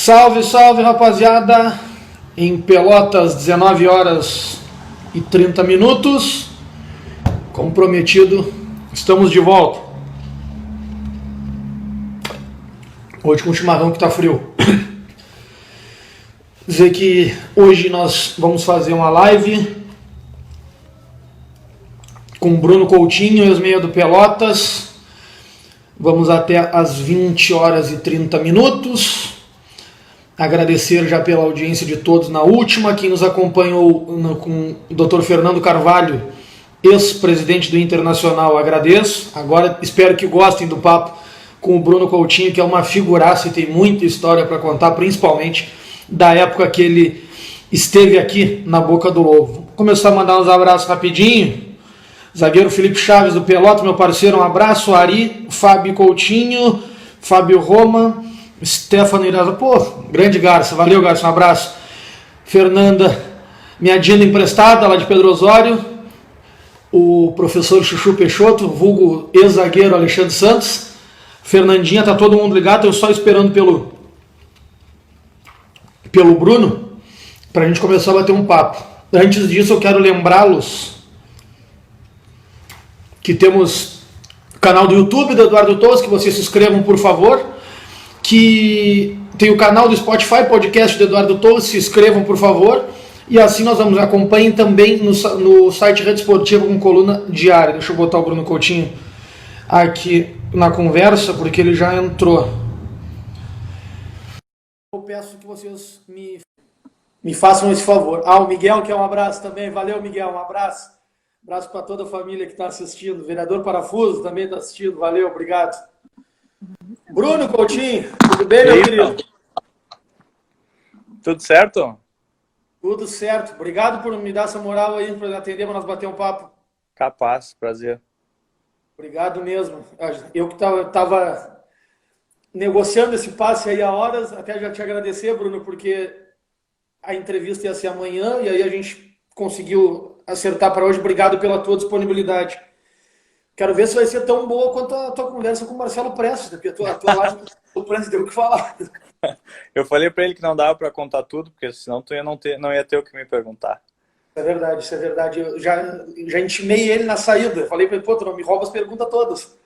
Salve, salve, rapaziada! Em Pelotas, 19 horas e 30 minutos. Como prometido, estamos de volta. Hoje com o chimarrão que tá frio. Dizer que hoje nós vamos fazer uma live com o Bruno Coutinho, ex-meia do Pelotas. Vamos até às 20 horas e 30 minutos. Agradecer já pela audiência de todos na última, quem nos acompanhou com o Dr. Fernando Carvalho, ex-presidente do Internacional, agradeço. Agora espero que gostem do papo com o Bruno Coutinho, que é uma figuraça e tem muita história para contar, principalmente da época que ele esteve aqui na Boca do Lobo. Vou começar a mandar uns abraços rapidinho. Zagueiro Felipe Chaves do Pelotas, meu parceiro, um abraço. Ari, Fábio Coutinho, Fábio Roma, Stefano Irasa, pô, grande Garça, valeu Garça, um abraço. Fernanda, minha Dina emprestada, lá de Pedro Osório. O professor Chuchu Peixoto, vulgo ex-zagueiro Alexandre Santos. Fernandinha, tá todo mundo ligado, eu só esperando pelo Bruno, pra gente começar a bater um papo. Antes disso, eu quero lembrá-los que temos o canal do YouTube do Eduardo Torres, que vocês se inscrevam, por favor. Que tem o canal do Spotify, podcast do Eduardo Torres, se inscrevam, por favor. E assim nós vamos, acompanhem também no site Rede Esportiva com coluna diária. Deixa eu botar o Bruno Coutinho aqui na conversa, porque ele já entrou. Eu peço que vocês me façam esse favor. O Miguel quer um abraço também. Valeu, Miguel, um abraço. Abraço para toda a família que está assistindo. O vereador Parafuso também está assistindo. Valeu, obrigado. Bruno Coutinho, tudo bem, meu querido? Tudo certo? Tudo certo. Obrigado por me dar essa moral aí para atender, para nós bater um papo. Capaz, prazer. Obrigado mesmo. Eu que estava negociando esse passe aí há horas, até já te agradecer, Bruno, porque a entrevista ia ser amanhã e aí a gente conseguiu acertar para hoje. Obrigado pela tua disponibilidade. Quero ver se vai ser tão boa quanto a tua conversa com o Marcelo Prestes, porque a tua live com o Prestes deu o que falar. Eu falei para ele que não dava para contar tudo, porque senão tu não ia ter o que me perguntar. Isso é verdade, isso é verdade. Eu já intimei ele na saída. Eu falei para ele, pô, tu não me rouba as perguntas todas.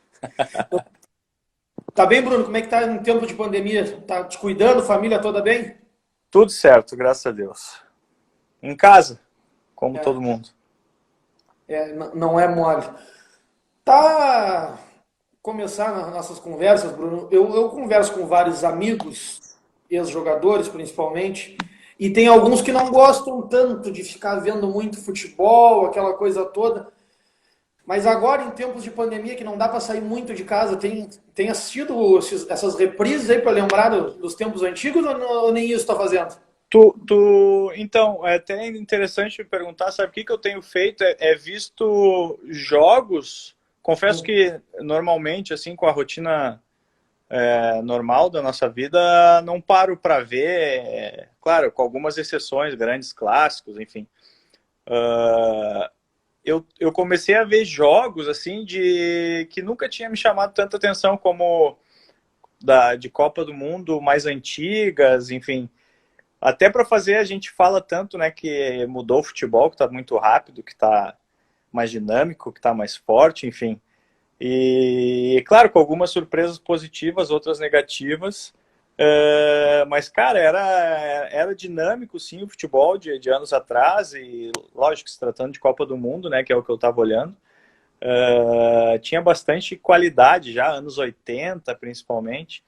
Tá bem, Bruno? Como é que tá em tempo de pandemia? Tá te cuidando? Família toda bem? Tudo certo, graças a Deus. Em casa, como todo mundo. Não é mole. Tá, começar nas nossas conversas, Bruno. Eu converso com vários amigos, ex-jogadores principalmente, e tem alguns que não gostam tanto de ficar vendo muito futebol, aquela coisa toda. Mas agora, em tempos de pandemia, que não dá para sair muito de casa, tem assistido essas reprises aí para lembrar dos tempos antigos ou nem isso está fazendo? Então, é até interessante me perguntar, sabe o que eu tenho feito? É visto jogos. Confesso que normalmente, assim, com a rotina normal da nossa vida, não paro para ver, claro, com algumas exceções, grandes clássicos, enfim. Eu comecei a ver jogos, assim, que nunca tinha me chamado tanta atenção, como de Copa do Mundo mais antigas, enfim. Até para fazer, a gente fala tanto, né, que mudou o futebol, que está muito rápido, que está mais dinâmico, que está mais forte, enfim. E, claro, com algumas surpresas positivas, outras negativas. Mas, cara, era dinâmico, sim, o futebol de anos atrás. E, lógico, se tratando de Copa do Mundo, né, que é o que eu estava olhando, tinha bastante qualidade já, anos 80, principalmente.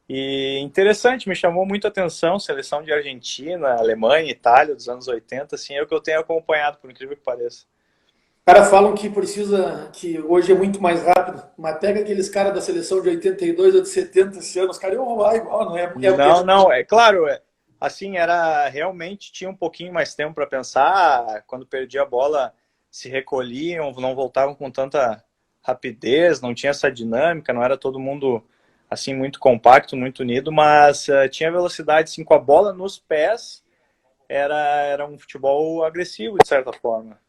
E interessante, me chamou muito a atenção, seleção de Argentina, Alemanha, Itália, dos anos 80, assim, é o que eu tenho acompanhado, por incrível que pareça. Os caras falam que hoje é muito mais rápido, mas pega aqueles caras da seleção de 82 ou de 70 esse ano, os caras iam lá igual, não é? Não, é claro, assim, realmente tinha um pouquinho mais tempo para pensar, quando perdia a bola se recolhiam, não voltavam com tanta rapidez, não tinha essa dinâmica, não era todo mundo assim muito compacto, muito unido, mas tinha velocidade, assim, com a bola nos pés, era um futebol agressivo, de certa forma.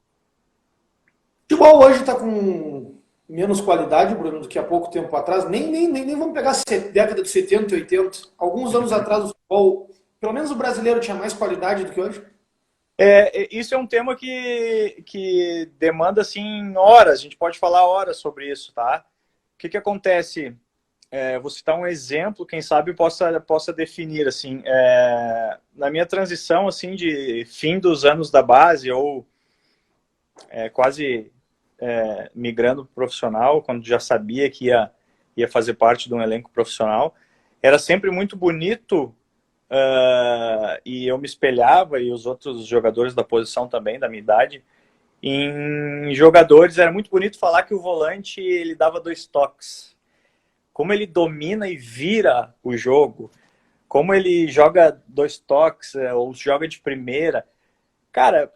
O futebol hoje está com menos qualidade, Bruno, do que há pouco tempo atrás. Nem vamos pegar a década de 70 e 80. Alguns anos atrás o futebol Pelo menos o brasileiro tinha mais qualidade do que hoje? Isso é um tema que demanda, assim, horas. A gente pode falar horas sobre isso, tá? O que acontece? Vou citar um exemplo, quem sabe possa definir, assim, na minha transição, assim, de fim dos anos da base, ou quase migrando para o profissional, quando já sabia que ia fazer parte de um elenco profissional, era sempre muito bonito, e eu me espelhava, e os outros jogadores da posição também, da minha idade, em jogadores, era muito bonito falar que o volante, ele dava 2 toques. Como ele domina e vira o jogo, como ele joga 2 toques, ou joga de primeira. Cara,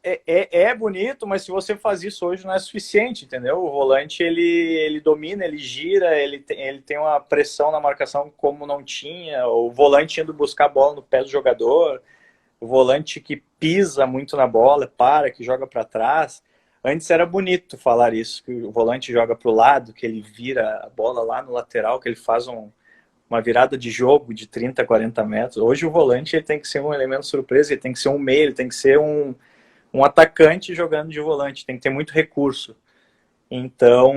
é bonito, mas se você faz isso hoje não é suficiente, entendeu? O volante, ele domina, ele gira, ele tem uma pressão na marcação como não tinha, o volante indo buscar a bola no pé do jogador, o volante que pisa muito na bola, que joga para trás. Antes era bonito falar isso, que o volante joga para o lado, que ele vira a bola lá no lateral, que ele faz uma virada de jogo de 30, 40 metros. Hoje o volante ele tem que ser um elemento surpresa, ele tem que ser um meio, ele tem que ser um atacante jogando de volante, tem que ter muito recurso. Então,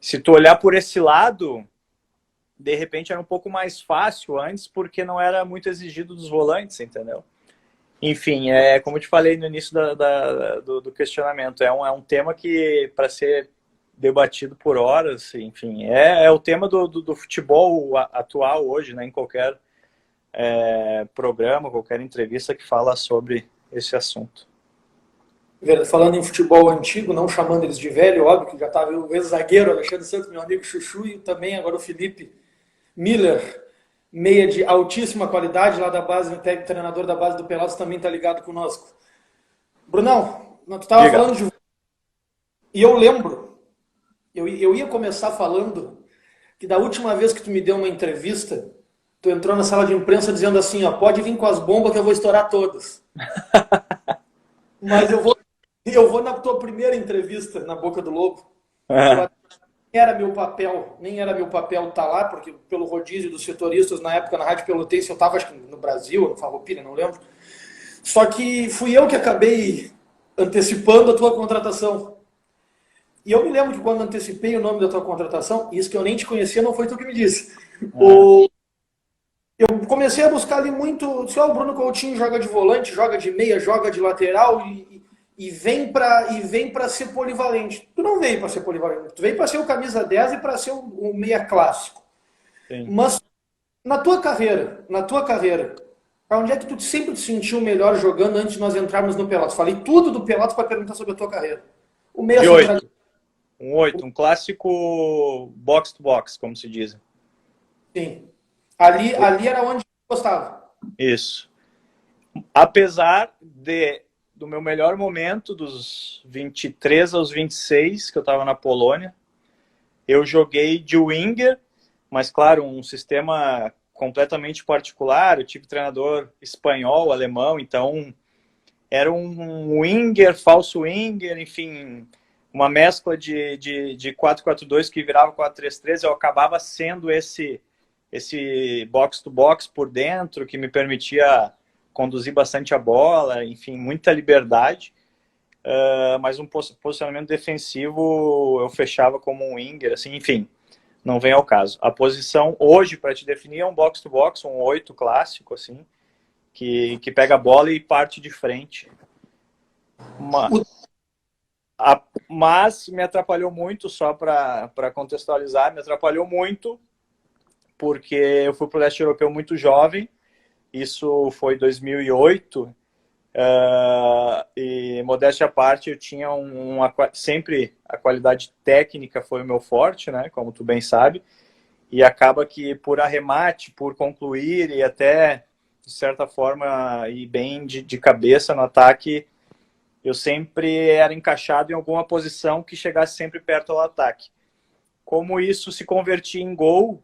se tu olhar por esse lado, de repente era um pouco mais fácil antes, porque não era muito exigido dos volantes, entendeu? Enfim, como eu te falei no início do questionamento, é um tema que, para ser debatido por horas, enfim, é o tema do futebol atual hoje, né, em qualquer programa, qualquer entrevista que fala sobre esse assunto. Falando em futebol antigo, não chamando eles de velho, óbvio que já estava o ex-zagueiro Alexandre Santos, meu amigo Chuchu, e também agora o Felipe Miller, meia de altíssima qualidade, lá da base, treinador da base do Pelotas, também está ligado conosco. Brunão, tu estava falando de... E eu lembro, eu ia começar falando que da última vez que tu me deu uma entrevista, tu entrou na sala de imprensa dizendo assim, ó, pode vir com as bombas que eu vou estourar todas. Mas eu vou na tua primeira entrevista na Boca do Lobo. Nem era meu papel estar lá, porque pelo rodízio dos setoristas, na época na Rádio Pelotense, eu estava acho que no Brasil, no Farroupilha, não lembro. Só que fui eu que acabei antecipando a tua contratação. E eu me lembro que quando antecipei o nome da tua contratação, isso que eu nem te conhecia, não foi tu que me disse. Eu comecei a buscar ali muito, se o Bruno Coutinho joga de volante, joga de meia, joga de lateral e vem para ser polivalente. Tu não veio para ser polivalente, tu veio para ser o camisa 10 e para ser o meia clássico. Sim. Mas na tua carreira, para onde é que tu sempre te sentiu melhor jogando antes de nós entrarmos no Pelotas? Falei tudo do Pelotas para perguntar sobre a tua carreira. O meia central... Um 8, um clássico box to box, como se diz. Sim. Ali era onde eu gostava. Isso. Apesar do meu melhor momento, dos 23 aos 26, que eu estava na Polônia, eu joguei de winger, mas claro, um sistema completamente particular. Eu tive treinador espanhol, alemão, então era um winger, falso winger, enfim, uma mescla de 4-4-2 que virava 4-3-3. Eu acabava sendo esse box-to-box por dentro, que me permitia conduzir bastante a bola, enfim, muita liberdade, mas um posicionamento defensivo eu fechava como um winger, assim, enfim, não vem ao caso. A posição hoje, para te definir, é um box-to-box, um 8 clássico, assim, que pega a bola e parte de frente. Mas me atrapalhou muito, só para contextualizar, me atrapalhou muito, porque eu fui para o leste europeu muito jovem, isso foi 2008, e modéstia à parte, eu tinha sempre a qualidade técnica foi o meu forte, né, como tu bem sabe, e acaba que por arremate, por concluir e até, de certa forma, ir bem de cabeça no ataque, eu sempre era encaixado em alguma posição que chegasse sempre perto ao ataque. Como isso se convertia em gol,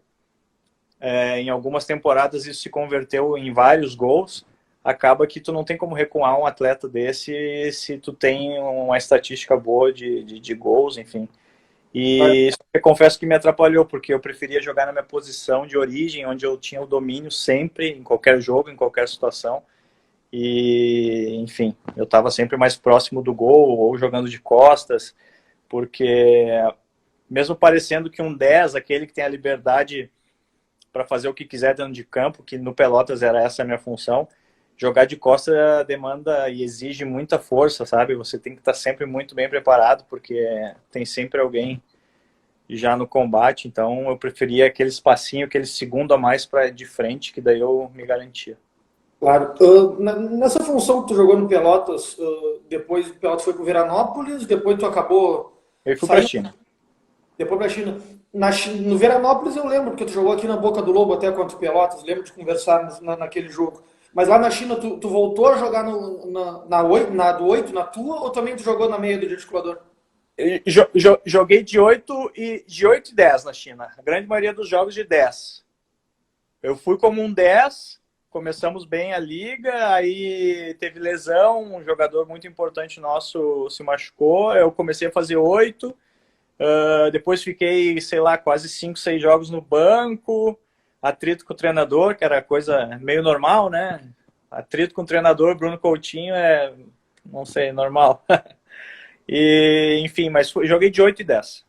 em algumas temporadas isso se converteu em vários gols, acaba que tu não tem como recuar um atleta desse se tu tem uma estatística boa de gols, enfim. E isso eu confesso que me atrapalhou, porque eu preferia jogar na minha posição de origem, onde eu tinha o domínio sempre, em qualquer jogo, em qualquer situação. E, enfim, eu estava sempre mais próximo do gol ou jogando de costas, porque mesmo parecendo que um 10, aquele que tem a liberdade para fazer o que quiser dentro de campo, que no Pelotas era essa a minha função, jogar de costa demanda e exige muita força, sabe? Você tem que estar sempre muito bem preparado, porque tem sempre alguém já no combate, então eu preferia aquele espacinho, aquele segundo a mais para de frente, que daí eu me garantia. Claro. Nessa função que tu jogou no Pelotas, depois o Pelotas foi pro Veranópolis, depois tu acabou Eu fui para a saindo, China. depois pra China. No Veranópolis eu lembro, porque tu jogou aqui na Boca do Lobo até contra o Pelotas, lembro de conversar naquele jogo. Mas lá na China, tu voltou a jogar na do 8, na tua, ou também tu jogou na meia do articulador? Joguei de 8 e 10 na China. A grande maioria dos jogos de 10. Eu fui como um 10, começamos bem a liga, aí teve lesão, um jogador muito importante nosso se machucou, eu comecei a fazer 8, depois fiquei, sei lá, quase 5, 6 jogos no banco, atrito com o treinador, que era coisa meio normal, né? Atrito com o treinador, Bruno Coutinho, não sei, normal. E, enfim, mas joguei de 8 e 10.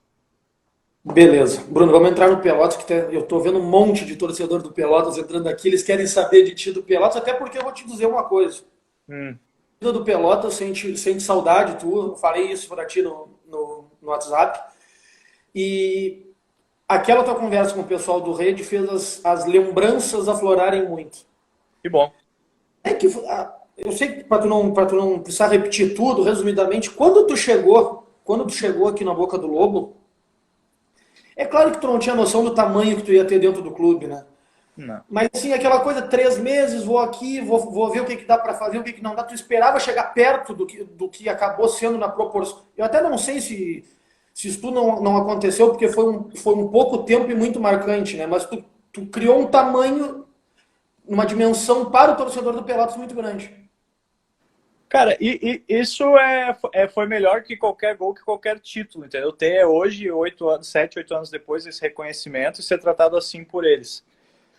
Beleza. Bruno, vamos entrar no Pelotas, que eu tô vendo um monte de torcedor do Pelotas entrando aqui, eles querem saber de ti do Pelotas, até porque eu vou te dizer uma coisa. Hum. A do Pelotas sente saudade tua, eu falei isso para ti no WhatsApp, e aquela tua conversa com o pessoal do Rede fez as lembranças aflorarem muito. Que bom. É que eu sei que para tu não precisar repetir tudo, resumidamente, quando tu chegou aqui na Boca do Lobo, é claro que tu não tinha noção do tamanho que tu ia ter dentro do clube, né? Não. Mas assim, aquela coisa, 3 meses, vou aqui, vou ver o que dá para fazer, o que não dá. Tu esperava chegar perto do que acabou sendo na proporção. Eu até não sei se isso tudo não aconteceu, porque foi um pouco tempo e muito marcante, né? Mas tu criou um tamanho, uma dimensão para o torcedor do Pelotas muito grande. Cara, isso foi melhor que qualquer gol, que qualquer título, entendeu? Ter hoje, 7, 8 anos depois, esse reconhecimento e ser tratado assim por eles.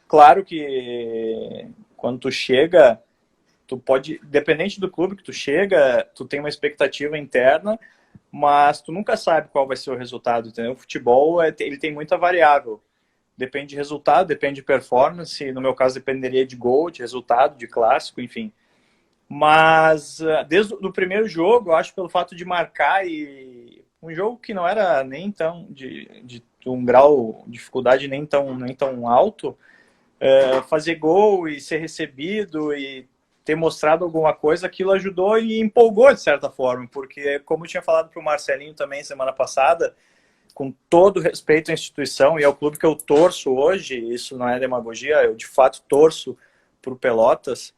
Claro que quando tu chega, tu pode, dependente do clube que tu chega, tu tem uma expectativa interna, mas tu nunca sabe qual vai ser o resultado, entendeu? O futebol, ele tem muita variável. Depende de resultado, depende de performance, no meu caso dependeria de gol, de resultado, de clássico, enfim. Mas desde o primeiro jogo, eu acho, pelo fato de marcar, e um jogo que não era nem tão de um grau de dificuldade nem tão alto, fazer gol e ser recebido e ter mostrado alguma coisa, aquilo ajudou e empolgou de certa forma, porque como eu tinha falado para o Marcelinho também semana passada, com todo respeito à instituição e ao clube que eu torço hoje, isso não é demagogia, eu de fato torço para o Pelotas.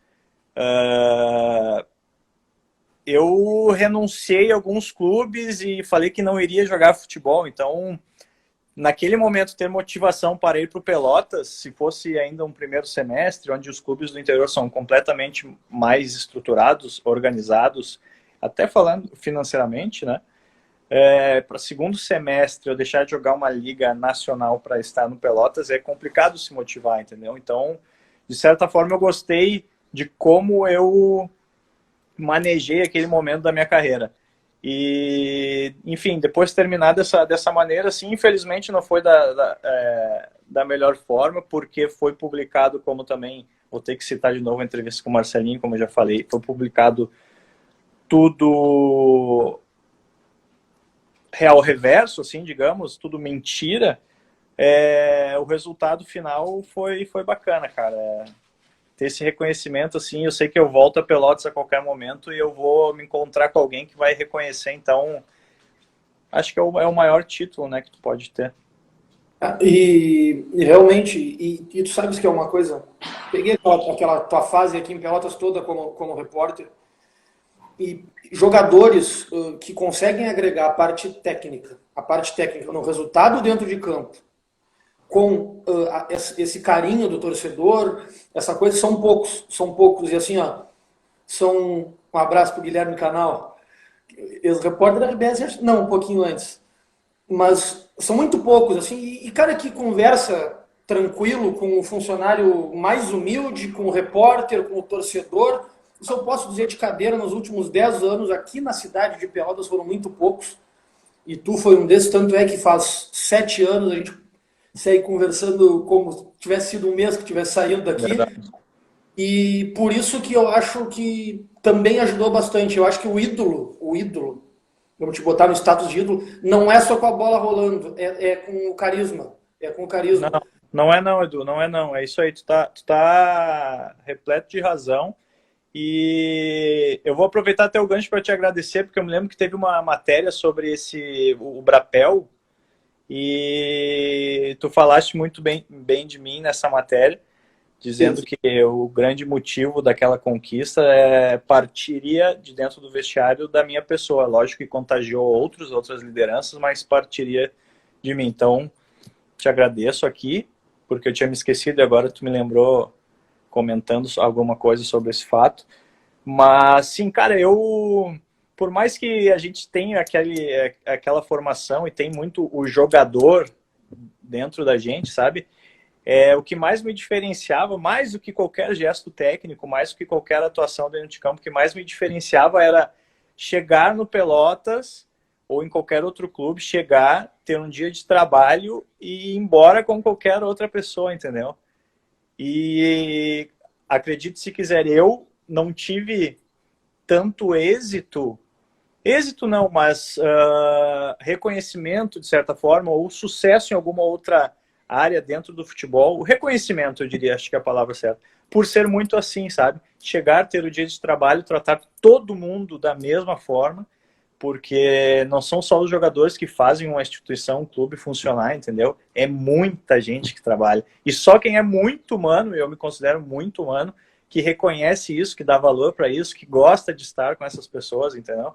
Eu renunciei a alguns clubes e falei que não iria jogar futebol, então naquele momento ter motivação para ir para o Pelotas, se fosse ainda um primeiro semestre, onde os clubes do interior são completamente mais estruturados, organizados, até falando financeiramente, né? Para segundo semestre eu deixar de jogar uma liga nacional para estar no Pelotas, é complicado se motivar, entendeu? Então, de certa forma, eu gostei de como eu manejei aquele momento da minha carreira. E, enfim, depois de terminar dessa maneira, assim, infelizmente não foi da melhor forma, porque foi publicado, como também, vou ter que citar de novo a entrevista com o Marcelinho, como eu já falei, foi publicado tudo real reverso, assim, digamos, tudo mentira. O resultado final foi bacana, cara. Ter esse reconhecimento, assim, eu sei que eu volto a Pelotas a qualquer momento e eu vou me encontrar com alguém que vai reconhecer, então acho que é o maior título, né, que tu pode ter. E realmente, e tu sabes que é uma coisa, peguei aquela tua fase aqui em Pelotas toda como repórter, e jogadores que conseguem agregar a parte técnica no resultado dentro de campo, com esse carinho do torcedor, essa coisa, são poucos, e assim, ó, um abraço pro Guilherme Canal, ex-repórter da RBS, não, um pouquinho antes, mas são muito poucos, assim, e cara que conversa tranquilo com o funcionário mais humilde, com o repórter, com o torcedor. Isso eu posso dizer de cadeira, nos últimos 10 anos aqui na cidade de Pelotas foram muito poucos, e tu foi um desses, tanto é que faz 7 anos a gente segue conversando como se tivesse sido um mês que tivesse saído daqui, Verdade. e por isso que eu acho que também ajudou bastante. Eu acho que o ídolo, vamos te botar no status de ídolo, não é só com a bola rolando, é com o carisma. É com o Não, carisma. não é não, Edu, não é não. É isso aí, tu tá repleto de razão. E eu vou aproveitar até o gancho para te agradecer, porque eu me lembro que teve uma matéria sobre o Brapel, e tu falaste muito bem de mim nessa matéria, dizendo que o grande motivo daquela conquista partiria de dentro do vestiário da minha pessoa. Lógico que contagiou outras lideranças, mas partiria de mim. Então, te agradeço aqui, porque eu tinha me esquecido e agora tu me lembrou comentando alguma coisa sobre esse fato. Mas, sim, cara, por mais que a gente tenha aquela formação e tem muito o jogador dentro da gente, sabe? O que mais me diferenciava, mais do que qualquer gesto técnico, mais do que qualquer atuação dentro de campo, o que mais me diferenciava era chegar no Pelotas ou em qualquer outro clube, chegar, ter um dia de trabalho e ir embora com qualquer outra pessoa, entendeu? E acredite se quiser, eu não tive tanto êxito não, mas reconhecimento de certa forma, ou sucesso em alguma outra área dentro do futebol, o reconhecimento, eu diria, acho que é a palavra certa, por ser muito assim, sabe? Chegar, ter o dia de trabalho, tratar todo mundo da mesma forma, porque não são só os jogadores que fazem uma instituição, um clube funcionar, entendeu? É muita gente que trabalha. E só quem é muito humano, eu me considero muito humano, que reconhece isso, que dá valor para isso, que gosta de estar com essas pessoas, entendeu?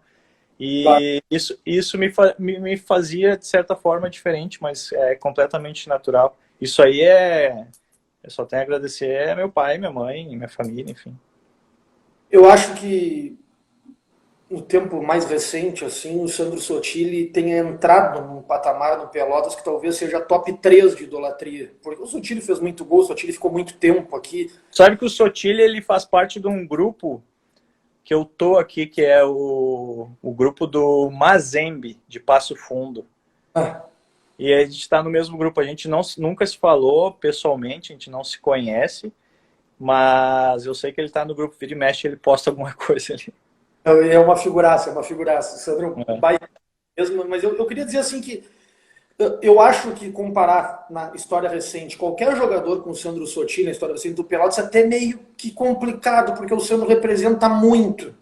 E isso me fazia, de certa forma, diferente, mas é completamente natural. Isso aí eu só tenho a agradecer a meu pai, minha mãe, minha família, enfim. Eu acho que no tempo mais recente, assim, o Sandro Sotile tenha entrado num patamar no Pelotas que talvez seja top 3 de idolatria. Porque o Sotile fez muito gol, o Sotile ficou muito tempo aqui. Sabe que o Sotile, ele faz parte de um grupo que eu tô aqui, que é o grupo do Mazembe, de Passo Fundo. Ah, E a gente está no mesmo grupo. A gente nunca se falou pessoalmente, a gente não se conhece, mas eu sei que ele está no grupo. Vira e mexe, ele posta alguma coisa ali. é uma figuraça, é uma figuraça. O Sandro é um É. baita mesmo, mas eu queria dizer assim que eu acho que comparar na história recente qualquer jogador com o Sandro Sotile na história recente do Pelotas é até meio que complicado, porque o Sandro representa muito.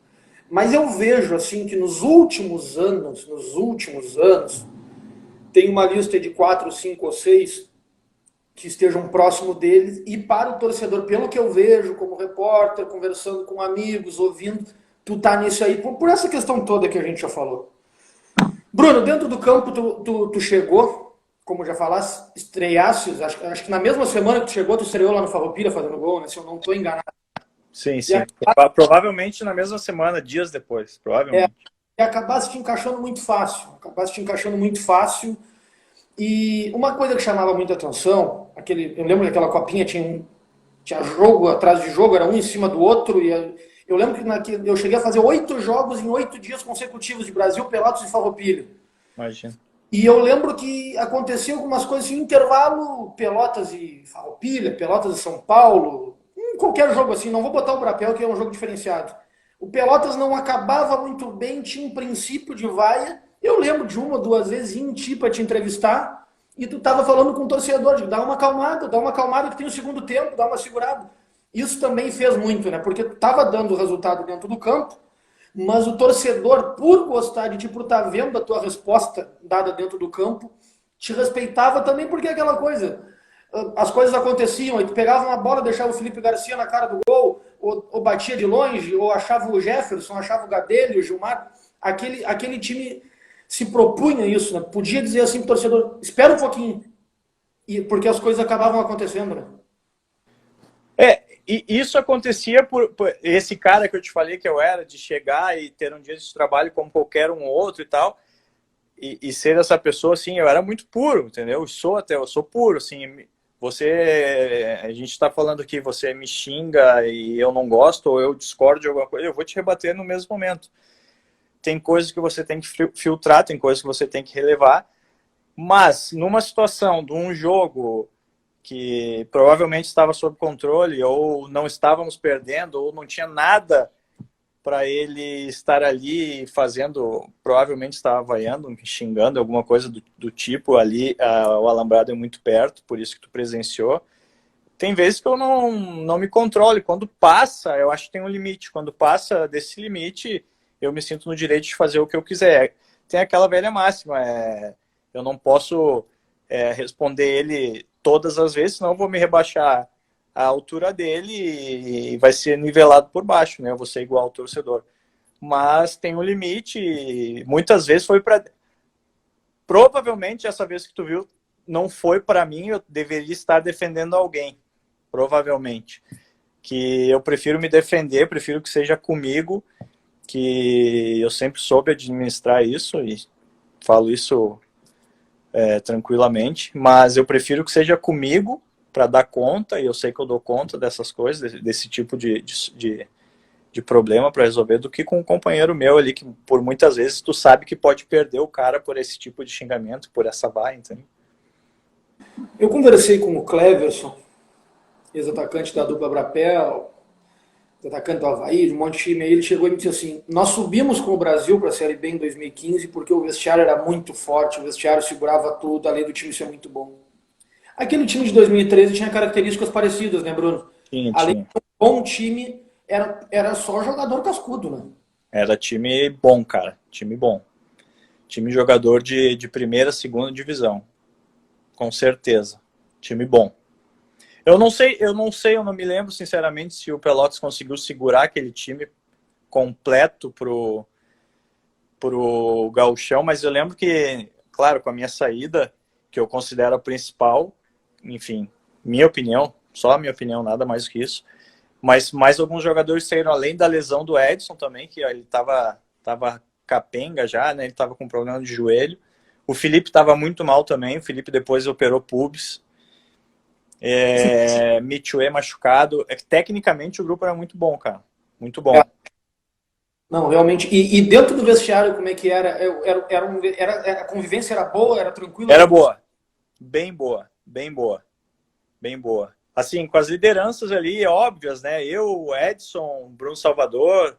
Mas eu vejo assim que nos últimos anos, tem uma lista de 4, 5 ou 6 que estejam próximo deles, e para o torcedor, pelo que eu vejo como repórter, conversando com amigos, ouvindo, tu tá nisso aí, por essa questão toda que a gente já falou. Bruno, dentro do campo tu chegou, como já falaste, estreaste, acho que na mesma semana que tu chegou, tu estreou lá no Farroupilha fazendo gol, né, se eu não estou enganado. Sim, E, sim. Provavelmente na mesma semana, dias depois, é, provavelmente. e acabaste te encaixando muito fácil. E uma coisa que chamava muita atenção, eu lembro que aquela copinha tinha jogo atrás de jogo, era um em cima do outro, e eu lembro que eu cheguei a fazer 8 jogos em 8 dias consecutivos de Brasil, Pelotas e Farroupilha. Imagina. E eu lembro que aconteciam algumas coisas assim, intervalo, Pelotas e Farroupilha, Pelotas e São Paulo, qualquer jogo assim, não vou botar o Brapel, que é um jogo diferenciado. O Pelotas não acabava muito bem, tinha um princípio de vaia. Eu lembro de 1 ou 2 vezes em ti para te entrevistar, e tu tava falando com o torcedor, de dá uma acalmada que tem o segundo tempo, dá uma segurada. Isso também fez muito, né? Porque tu tava dando o resultado dentro do campo, mas o torcedor, por gostar de ti, por estar vendo a tua resposta dada dentro do campo, te respeitava também, porque é aquela coisa, as coisas aconteciam, aí tu pegava uma bola, deixava o Felipe Garcia na cara do gol, ou batia de longe, ou achava o Jefferson, achava o Gadelho, o Gilmar, aquele time se propunha isso, né? Podia dizer assim pro torcedor, espera um pouquinho, porque as coisas acabavam acontecendo, né? E isso acontecia por esse cara que eu te falei que eu era, de chegar e ter um dia de trabalho como qualquer um outro e tal. e ser essa pessoa, assim, eu era muito puro, entendeu? Eu sou puro, assim. A gente está falando aqui, você me xinga e eu não gosto, ou eu discordo de alguma coisa, eu vou te rebater no mesmo momento. Tem coisas que você tem que filtrar, tem coisas que você tem que relevar, mas numa situação de um jogo que provavelmente estava sob controle, ou não estávamos perdendo, ou não tinha nada para ele estar ali fazendo, provavelmente estava vaiando, xingando, alguma coisa do tipo ali, o alambrado é muito perto, por isso que tu presenciou. Tem vezes que eu não me controle. Quando passa, eu acho que tem um limite. Quando passa desse limite, eu me sinto no direito de fazer o que eu quiser. Tem aquela velha máxima, eu não posso responder ele todas as vezes, senão eu vou me rebaixar a altura dele e vai ser nivelado por baixo, né? Eu vou ser igual ao torcedor. Mas tem um limite e muitas vezes foi para... Provavelmente, essa vez que tu viu, não foi para mim, eu deveria estar defendendo alguém. Provavelmente. Que eu prefiro me defender, prefiro que seja comigo, que eu sempre soube administrar isso e falo isso tranquilamente, mas eu prefiro que seja comigo para dar conta, e eu sei que eu dou conta dessas coisas, desse tipo de problema para resolver, do que com um companheiro meu ali, que por muitas vezes tu sabe que pode perder o cara por esse tipo de xingamento, por essa vaia, entendeu? Eu conversei com o Cleverson, ex-atacante da dupla Brapel, atacante do Avaí, de um monte de time, aí ele chegou e me disse assim, nós subimos com o Brasil para a Série B em 2015 porque o vestiário era muito forte, o vestiário segurava tudo, além do time ser muito bom. Aquele time de 2013 tinha características parecidas, né, Bruno? Além de um bom time, era só jogador cascudo, né? Era time bom, cara. Time bom. Time jogador de primeira, segunda divisão. Com certeza. Time bom. Eu não me lembro, sinceramente, se o Pelotas conseguiu segurar aquele time completo pro Gauchão, mas eu lembro que, claro, com a minha saída, que eu considero a principal, enfim, minha opinião, só a minha opinião, nada mais do que isso, mas mais alguns jogadores saíram, além da lesão do Edson também, que ele tava capenga já, né? Ele tava com problema de joelho. O Felipe tava muito mal também, o Felipe depois operou pubis. Mitchue machucado. Tecnicamente o grupo era muito bom, cara. Muito bom. Não, realmente. E dentro do vestiário, como é que era? A convivência era boa, era tranquila? Era boa. Bem boa. Bem boa. Bem boa. Assim, com as lideranças ali óbvias, né? Eu, o Edson, Bruno Salvador,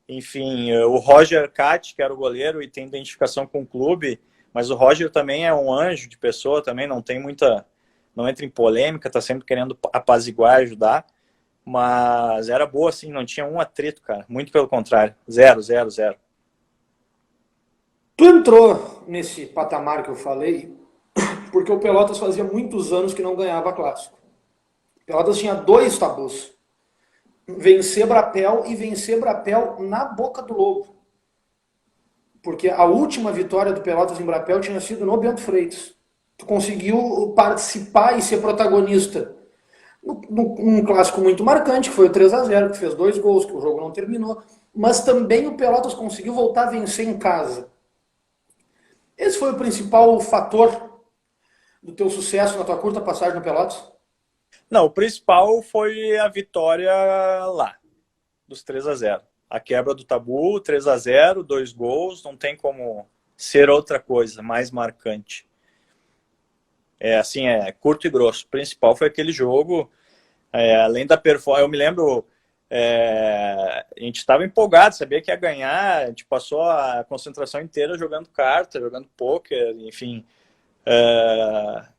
enfim, o Roger Cati, que era o goleiro e tem identificação com o clube, mas o Roger também é um anjo de pessoa, também não entra em polêmica, tá sempre querendo apaziguar, ajudar, mas era boa, assim, não tinha um atrito, cara, muito pelo contrário, 0. Tu entrou nesse patamar que eu falei, porque o Pelotas fazia muitos anos que não ganhava clássico. O Pelotas tinha 2 tabus. Vencer Brapel e vencer Brapel na boca do lobo. Porque a última vitória do Pelotas em Brapel tinha sido no Bento Freitas. Tu conseguiu participar e ser protagonista num clássico muito marcante, que foi o 3-0, que fez 2 gols, que o jogo não terminou. Mas também o Pelotas conseguiu voltar a vencer em casa. Esse foi o principal fator do teu sucesso na tua curta passagem no Pelotas? Não, o principal foi a vitória lá, dos 3-0. A quebra do tabu, 3-0, 2 gols, não tem como ser outra coisa mais marcante. Assim, curto e grosso. O principal foi aquele jogo, além da performance, eu me lembro, a gente estava empolgado, sabia que ia ganhar, a gente passou a concentração inteira jogando carta, jogando pôquer, enfim.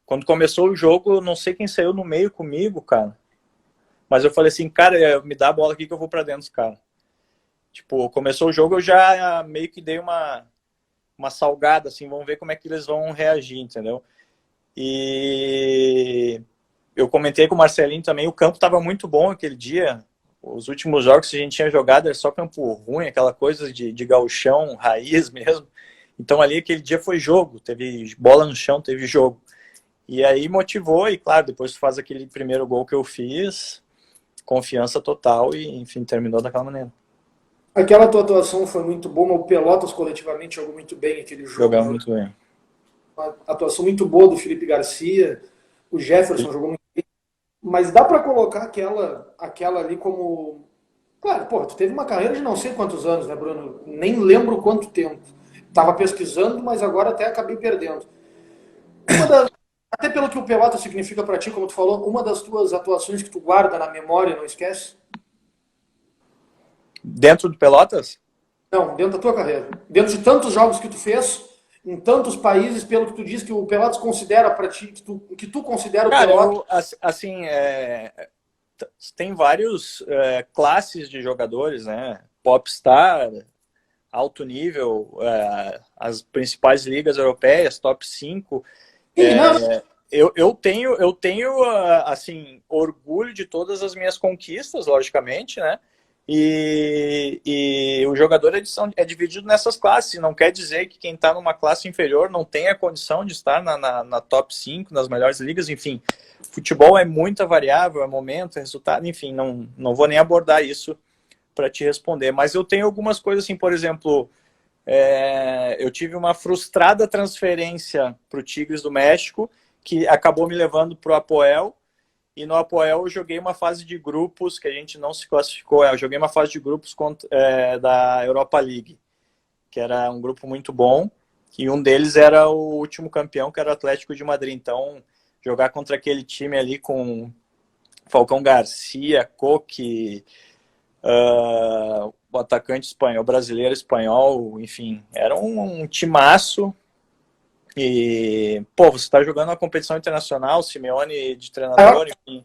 Quando começou o jogo, não sei quem saiu no meio comigo, cara. Mas eu falei assim, cara, me dá a bola aqui que eu vou pra dentro, cara. Tipo, começou o jogo, eu já meio que dei uma salgada, assim, vamos ver como é que eles vão reagir, entendeu? E eu comentei com o Marcelinho também, o campo tava muito bom aquele dia. Os últimos jogos que a gente tinha jogado era só campo ruim, aquela coisa de gauchão, raiz mesmo. Então ali aquele dia foi jogo, teve bola no chão, teve jogo. E aí motivou, e claro, depois tu faz aquele primeiro gol que eu fiz, confiança total e, enfim, terminou daquela maneira. Aquela tua atuação foi muito boa, mas o Pelotas coletivamente jogou muito bem aquele Jogamos jogo. muito bem. Uma atuação muito boa do Felipe Garcia, o Jefferson jogou muito bem. Mas dá para colocar aquela ali como. Claro, pô, tu teve uma carreira de não sei quantos anos, né, Bruno? Nem lembro quanto tempo. Tava pesquisando, mas agora até acabei perdendo. Uma das, até pelo que o Pelota significa para ti, como tu falou, uma das tuas atuações que tu guarda na memória, não esquece? Dentro do Pelotas? Não, dentro da tua carreira. Dentro de tantos jogos que tu fez, em tantos países, pelo que tu diz que o Pelotas considera para ti, que tu considera o Cara, Pelotas. eu, assim, tem vários classes de jogadores, né? Popstar, alto nível, as principais ligas europeias, top 5. Sim, não, Eu tenho assim, orgulho de todas as minhas conquistas, logicamente, né? E o jogador é dividido nessas classes. Não quer dizer que quem está numa classe inferior não tenha condição de estar na top 5, nas melhores ligas, enfim. Futebol é muita variável, é momento, é resultado, enfim, não vou nem abordar isso para te responder. Mas eu tenho algumas coisas assim, por exemplo, eu tive uma frustrada transferência para o Tigres do México, que acabou me levando para o Apoel, e no Apoel eu joguei uma fase de grupos que a gente não se classificou. Eu joguei uma fase de grupos da Europa League, que era um grupo muito bom, e um deles era o último campeão, que era o Atlético de Madrid. Então, jogar contra aquele time ali com Falcão Garcia, Coque, o atacante espanhol, brasileiro espanhol, enfim, era um timaço. E, pô, você está jogando uma competição internacional, Simeone de treinador, enfim.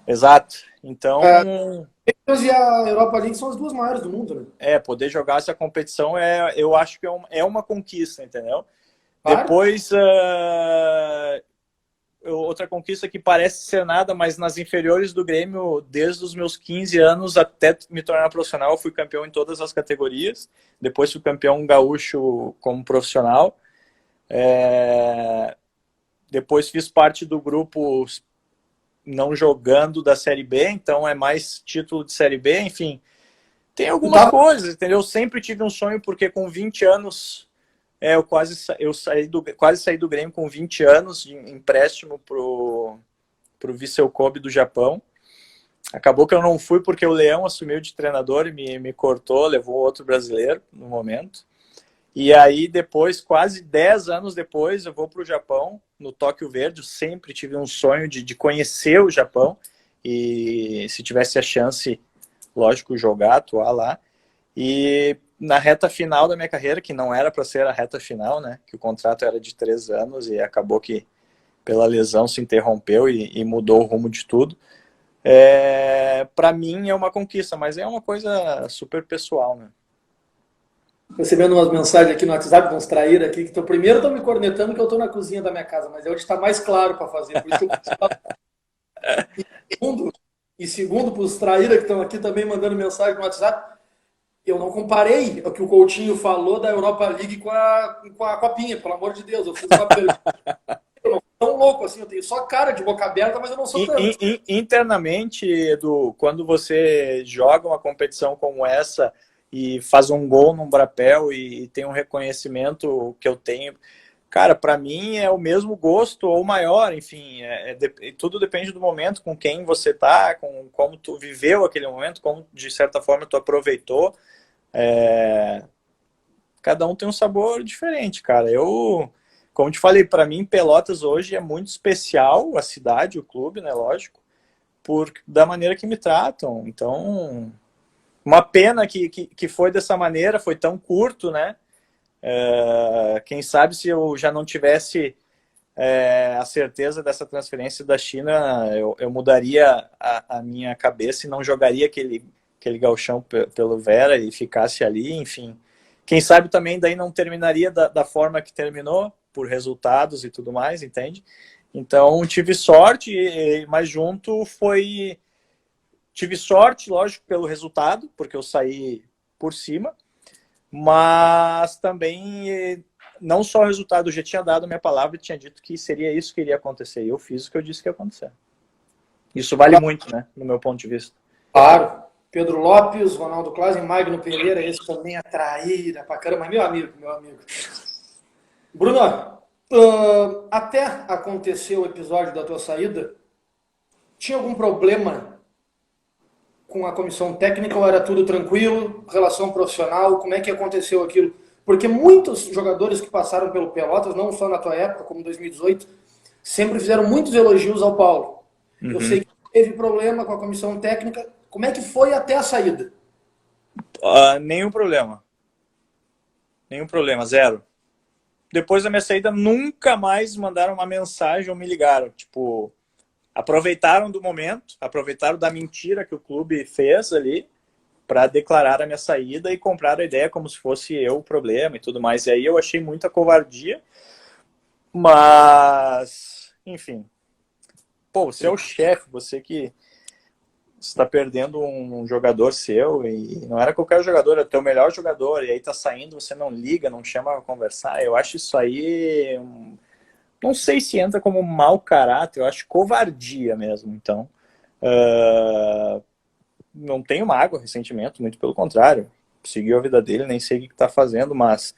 Exato. Então, a Champions e a Europa League são as duas maiores do mundo, né? poder jogar essa competição eu acho que é uma conquista, entendeu? Claro. Depois, outra conquista que parece ser nada, mas nas inferiores do Grêmio, desde os meus 15 anos até me tornar profissional, eu fui campeão em todas as categorias. Depois fui campeão gaúcho como profissional. Depois fiz parte do grupo não jogando da Série B, então é mais título de Série B, enfim. Tem algumas coisas, entendeu? Eu sempre tive um sonho, porque com 20 anos, quase saí do Grêmio com 20 anos de empréstimo pro Vissel Kobe do Japão. Acabou que eu não fui porque o Leão assumiu de treinador e me cortou, levou outro brasileiro no momento. E aí depois, quase 10 anos depois, eu vou para o Japão, no Tóquio Verde. Eu sempre tive um sonho de conhecer o Japão, e se tivesse a chance, lógico, jogar, atuar lá. E na reta final da minha carreira, que não era para ser a reta final, né, que o contrato era de 3 anos e acabou que pela lesão se interrompeu e mudou o rumo de tudo. Para mim é uma conquista, mas é uma coisa super pessoal, né? Recebendo umas mensagens aqui no WhatsApp, de uns traíra aqui, que primeiro estão me cornetando que eu estou na cozinha da minha casa, mas é onde está mais claro para fazer. Por isso que e segundo, para os traíra que estão aqui também mandando mensagem no WhatsApp, eu não comparei o que o Coutinho falou da Europa League com a Copinha, pelo amor de Deus. Eu fiz uma pergunta. Eu não sou tão louco assim, eu tenho só cara de boca aberta, mas eu não sou tanto. Internamente, Edu, quando você joga uma competição como essa e faz um gol num brapel e tem um reconhecimento que eu tenho, cara, para mim é o mesmo gosto ou maior, enfim, tudo depende do momento, com quem você tá, com como tu viveu aquele momento, como de certa forma tu aproveitou. Cada um tem um sabor diferente, cara. Como te falei, para mim Pelotas hoje é muito especial, a cidade, o clube, né, lógico, da maneira que me tratam. Então, uma pena que foi dessa maneira, foi tão curto, né? Quem sabe se eu já não tivesse a certeza dessa transferência da China, eu mudaria a minha cabeça e não jogaria aquele gauchão pelo Vera e ficasse ali, enfim. Quem sabe também daí não terminaria da forma que terminou, por resultados e tudo mais, entende? Então tive sorte, mas junto foi... Tive sorte, lógico, pelo resultado, porque eu saí por cima, mas também não só o resultado, eu já tinha dado a minha palavra e tinha dito que seria isso que iria acontecer, e eu fiz o que eu disse que ia acontecer. Isso vale muito, né, no meu ponto de vista. Claro. Pedro Lopes, Ronaldo Clausen, Magno Pereira, esse também é traíra pra caramba, meu amigo, meu amigo. Bruno, até acontecer o episódio da tua saída, tinha algum problema com a comissão técnica ou era tudo tranquilo, relação profissional, como é que aconteceu aquilo? Porque muitos jogadores que passaram pelo Pelotas, não só na tua época, como em 2018, sempre fizeram muitos elogios ao Paulo. Eu sei que teve problema com a comissão técnica. Como é que foi até a saída? Nenhum problema. Nenhum problema, zero. Depois da minha saída, nunca mais mandaram uma mensagem ou me ligaram. Tipo, aproveitaram do momento, aproveitaram da mentira que o clube fez ali para declarar a minha saída e compraram a ideia como se fosse eu o problema e tudo mais. E aí eu achei muita covardia. Mas, enfim. Pô, você é o chefe, você que está perdendo um jogador seu, e não era qualquer jogador, era o teu melhor jogador, e aí tá saindo, você não liga, não chama pra conversar. Eu acho isso aí, não sei se entra como mau caráter, eu acho covardia mesmo. Então, não tenho mágoa, ressentimento, muito pelo contrário. Seguiu a vida dele, nem sei o que tá fazendo, mas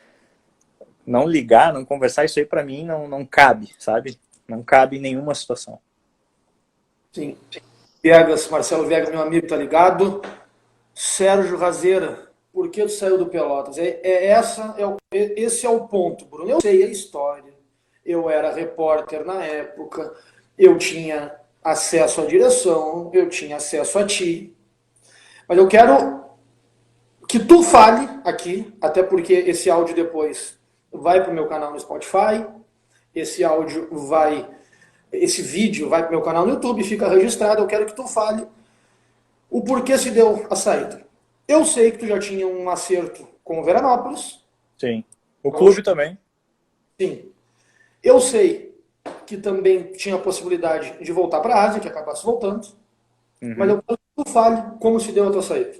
não ligar, não conversar, isso aí pra mim não cabe, sabe? Não cabe em nenhuma situação. Sim. Viegas, Marcelo Viegas, meu amigo, tá ligado? Sérgio Razeira, por que tu saiu do Pelotas? Esse é o ponto, Bruno. Eu sei a história. Eu era repórter na época, eu tinha acesso à direção, eu tinha acesso a ti. Mas eu quero que tu fale aqui, até porque esse áudio depois vai pro meu canal no Spotify, esse vídeo vai pro meu canal no YouTube, fica registrado. Eu quero que tu fale o porquê se deu a saída. Eu sei que tu já tinha um acerto com o Veranópolis. Sim. O clube também. Sim. Eu sei que também tinha a possibilidade de voltar para a Ásia, que acabasse voltando. Mas eu quero que tu fale como se deu a tua saída.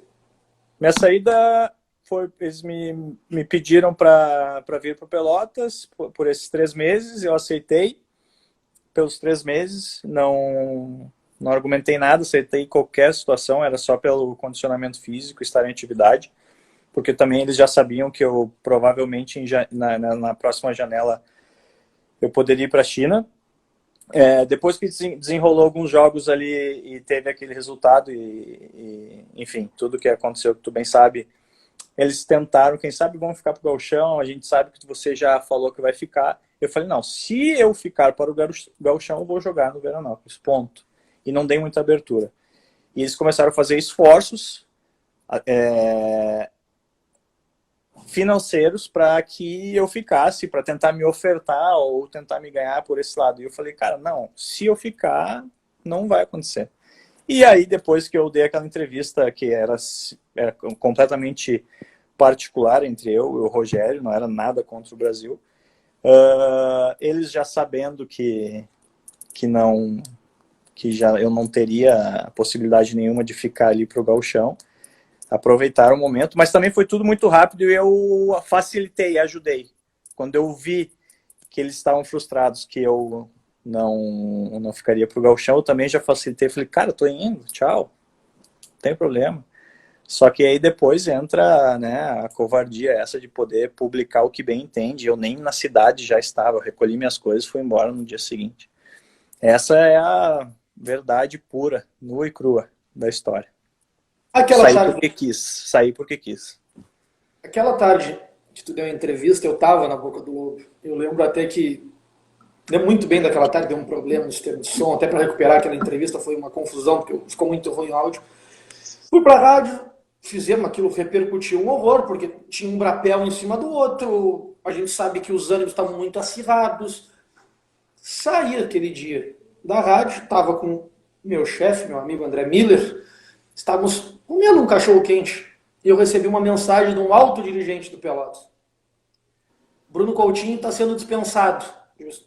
Minha saída foi, eles me pediram para vir para Pelotas por esses 3 meses, eu aceitei pelos 3 meses, não argumentei nada, aceitei qualquer situação, era só pelo condicionamento físico, estar em atividade, porque também eles já sabiam que eu provavelmente na próxima janela eu poderia ir para a China. Depois que desenrolou alguns jogos ali e teve aquele resultado enfim, tudo que aconteceu que tu bem sabe, eles tentaram, quem sabe vão ficar pro Gauchão, a gente sabe que você já falou que vai ficar. Eu falei, não, se eu ficar para o Gauchão, eu vou jogar no Veranópolis, ponto. E não dei muita abertura. E eles começaram a fazer esforços financeiros para que eu ficasse, para tentar me ofertar ou tentar me ganhar por esse lado. E eu falei, cara, não, se eu ficar, não vai acontecer. E aí, depois que eu dei aquela entrevista que era completamente particular entre eu e o Rogério, não era nada contra o Brasil, eles já sabendo que eu não teria possibilidade nenhuma de ficar ali para o Gauchão, aproveitaram o momento, mas também foi tudo muito rápido e eu facilitei, ajudei. Quando eu vi que eles estavam frustrados, que eu não ficaria pro Gauchão, eu também já facilitei, falei, cara, tô indo, tchau, não tem problema. Só que aí depois entra, né, a covardia essa de poder publicar o que bem entende. Eu nem na cidade já estava, eu recolhi minhas coisas e fui embora no dia seguinte. Essa é a verdade pura, nua e crua da história. Saí porque quis. Aquela tarde que tu deu a entrevista, eu tava na Boca do Lobo. Eu lembro até que lembro muito bem daquela tarde, deu um problema no sistema de som, até para recuperar aquela entrevista foi uma confusão, porque ficou muito ruim o áudio. Fui pra rádio, fizemos aquilo, repercutiu um horror, porque tinha um brapel em cima do outro, a gente sabe que os ânimos estavam muito acirrados. Saí aquele dia da rádio, estava com meu chefe, meu amigo André Miller, estávamos comendo um cachorro quente, e eu recebi uma mensagem de um alto dirigente do Pelotas. Bruno Coutinho está sendo dispensado.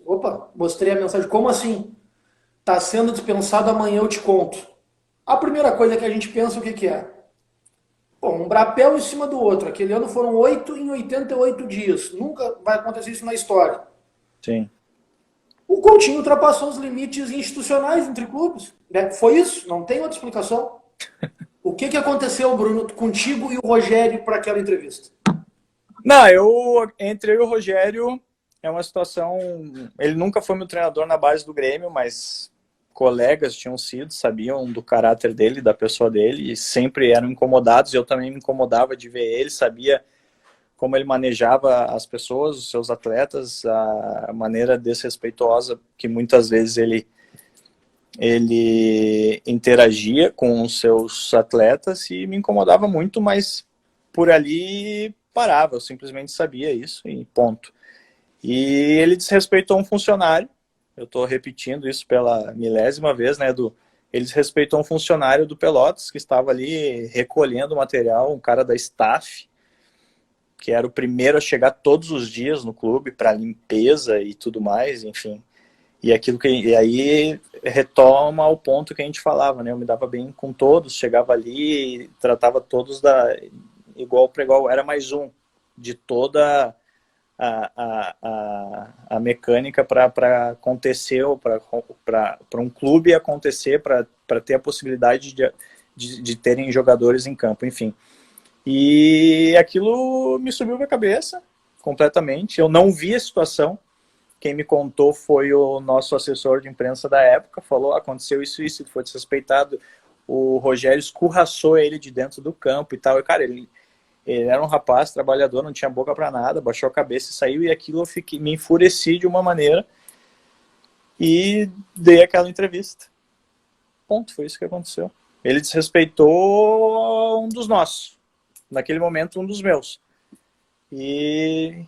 Opa, mostrei a mensagem. Como assim? Está sendo dispensado, amanhã eu te conto. A primeira coisa que a gente pensa, o que é? Pô, um brapel em cima do outro. Aquele ano foram 8 em 88 dias. Nunca vai acontecer isso na história. Sim. O Coutinho ultrapassou os limites institucionais entre clubes. Foi isso, não tem outra explicação. O que aconteceu, Bruno, contigo e o Rogério para aquela entrevista? Não, entre eu e o Rogério é uma situação. Ele nunca foi meu treinador na base do Grêmio, mas colegas tinham sido, sabiam do caráter dele, da pessoa dele, e sempre eram incomodados. Eu também me incomodava de ver ele, sabia como ele manejava as pessoas, os seus atletas, a maneira desrespeitosa que muitas vezes ele interagia com os seus atletas, e me incomodava muito, mas por ali parava, eu simplesmente sabia isso e ponto. E ele desrespeitou um funcionário, eu estou repetindo isso pela milésima vez, né, Edu? Ele desrespeitou um funcionário do Pelotas que estava ali recolhendo material, um cara da staff, que era o primeiro a chegar todos os dias no clube para limpeza e tudo mais, enfim. E aí retoma o ponto que a gente falava, né? Eu me dava bem com todos, chegava ali, tratava todos igual para igual, era mais um de toda a mecânica para acontecer, ou para um clube acontecer, para ter a possibilidade de terem jogadores em campo, enfim. E aquilo me subiu na cabeça completamente. Eu não vi a situação. Quem me contou foi o nosso assessor de imprensa da época. Falou, aconteceu isso, ele foi desrespeitado. O Rogério escurraçou ele de dentro do campo e tal. E, cara, ele era um rapaz trabalhador, não tinha boca para nada, baixou a cabeça e saiu. E aquilo me enfureci de uma maneira e dei aquela entrevista. Ponto, foi isso que aconteceu. Ele desrespeitou um dos nossos. Naquele momento, um dos meus. E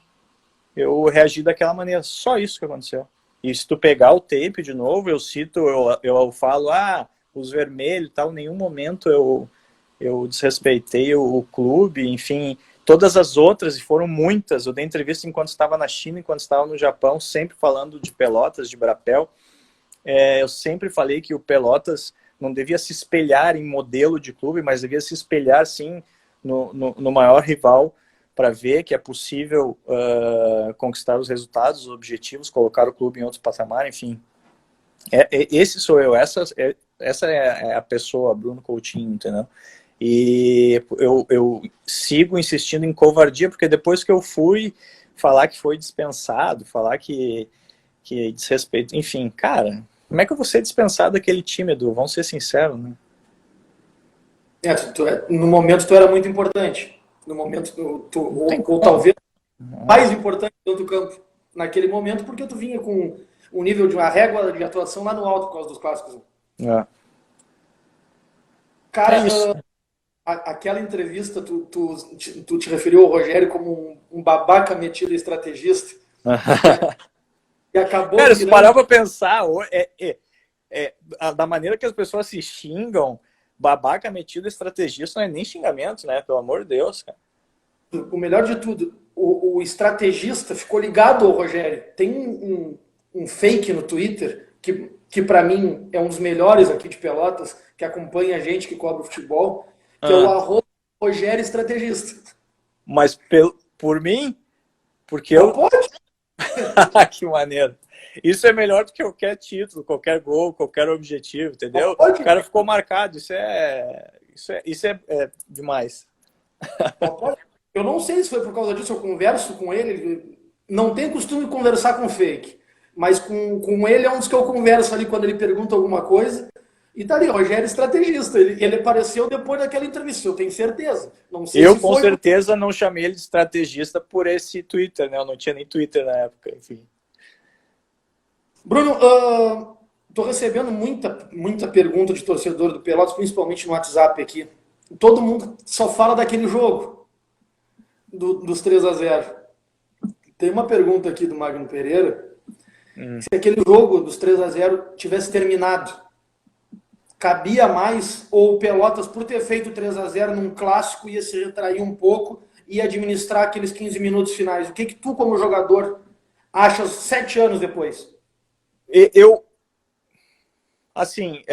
eu reagi daquela maneira. Só isso que aconteceu. E se tu pegar o tape de novo, eu cito, eu falo, os vermelhos e tal, em nenhum momento eu desrespeitei o clube, enfim, todas as outras, e foram muitas. Eu dei entrevista enquanto estava na China, enquanto estava no Japão, sempre falando de Pelotas, de Brapel. Eu sempre falei que o Pelotas não devia se espelhar em modelo de clube, mas devia se espelhar, sim, no maior rival, para ver que é possível conquistar os resultados, os objetivos, colocar o clube em outro patamar, enfim. Esse sou eu, essa é a pessoa, Bruno Coutinho, entendeu? E eu sigo insistindo em covardia, porque depois que eu fui falar que foi dispensado, falar que desrespeito, enfim, cara, como é que eu vou ser dispensado daquele time, Edu? Vamos ser sinceros, né? No momento tu era muito importante. No momento ou talvez mais importante dentro do campo naquele momento, porque tu vinha com um nível de uma régua de atuação lá no alto por causa dos clássicos. Cara, aquela entrevista, tu te referiu ao Rogério como um babaca metido estrategista. E acabou. Cara, se parar pra pensar, da maneira que as pessoas se xingam, babaca metido estrategista não é nem xingamento, né? Pelo amor de Deus, cara. O melhor de tudo, o estrategista ficou ligado ao Rogério. Tem um fake no Twitter que para mim é um dos melhores aqui de Pelotas, que acompanha a gente que cobre o futebol, que é o @Rogério Estrategista. Mas por mim? Porque não pode? Que maneiro. Isso é melhor do que qualquer título, qualquer gol, qualquer objetivo, entendeu? O cara ficou marcado, isso é demais. Eu não sei se foi por causa disso, eu converso com ele, não tenho costume de conversar com fake, mas com ele é um dos que eu converso ali quando ele pergunta alguma coisa, e tá ali, Rogério estrategista, ele apareceu depois daquela entrevista, eu tenho certeza. Não sei eu se com certeza não chamei ele de estrategista por esse Twitter, né? Eu não tinha nem Twitter na época, enfim. Bruno, tô recebendo muita pergunta de torcedor do Pelotas, principalmente no WhatsApp aqui. Todo mundo só fala daquele jogo, dos 3-0. Tem uma pergunta aqui do Magno Pereira, se aquele jogo dos 3-0 tivesse terminado, cabia mais, ou o Pelotas, por ter feito 3-0 num clássico, ia se retrair um pouco e administrar aqueles 15 minutos finais? O que tu, como jogador, achas 7 anos depois? Assim,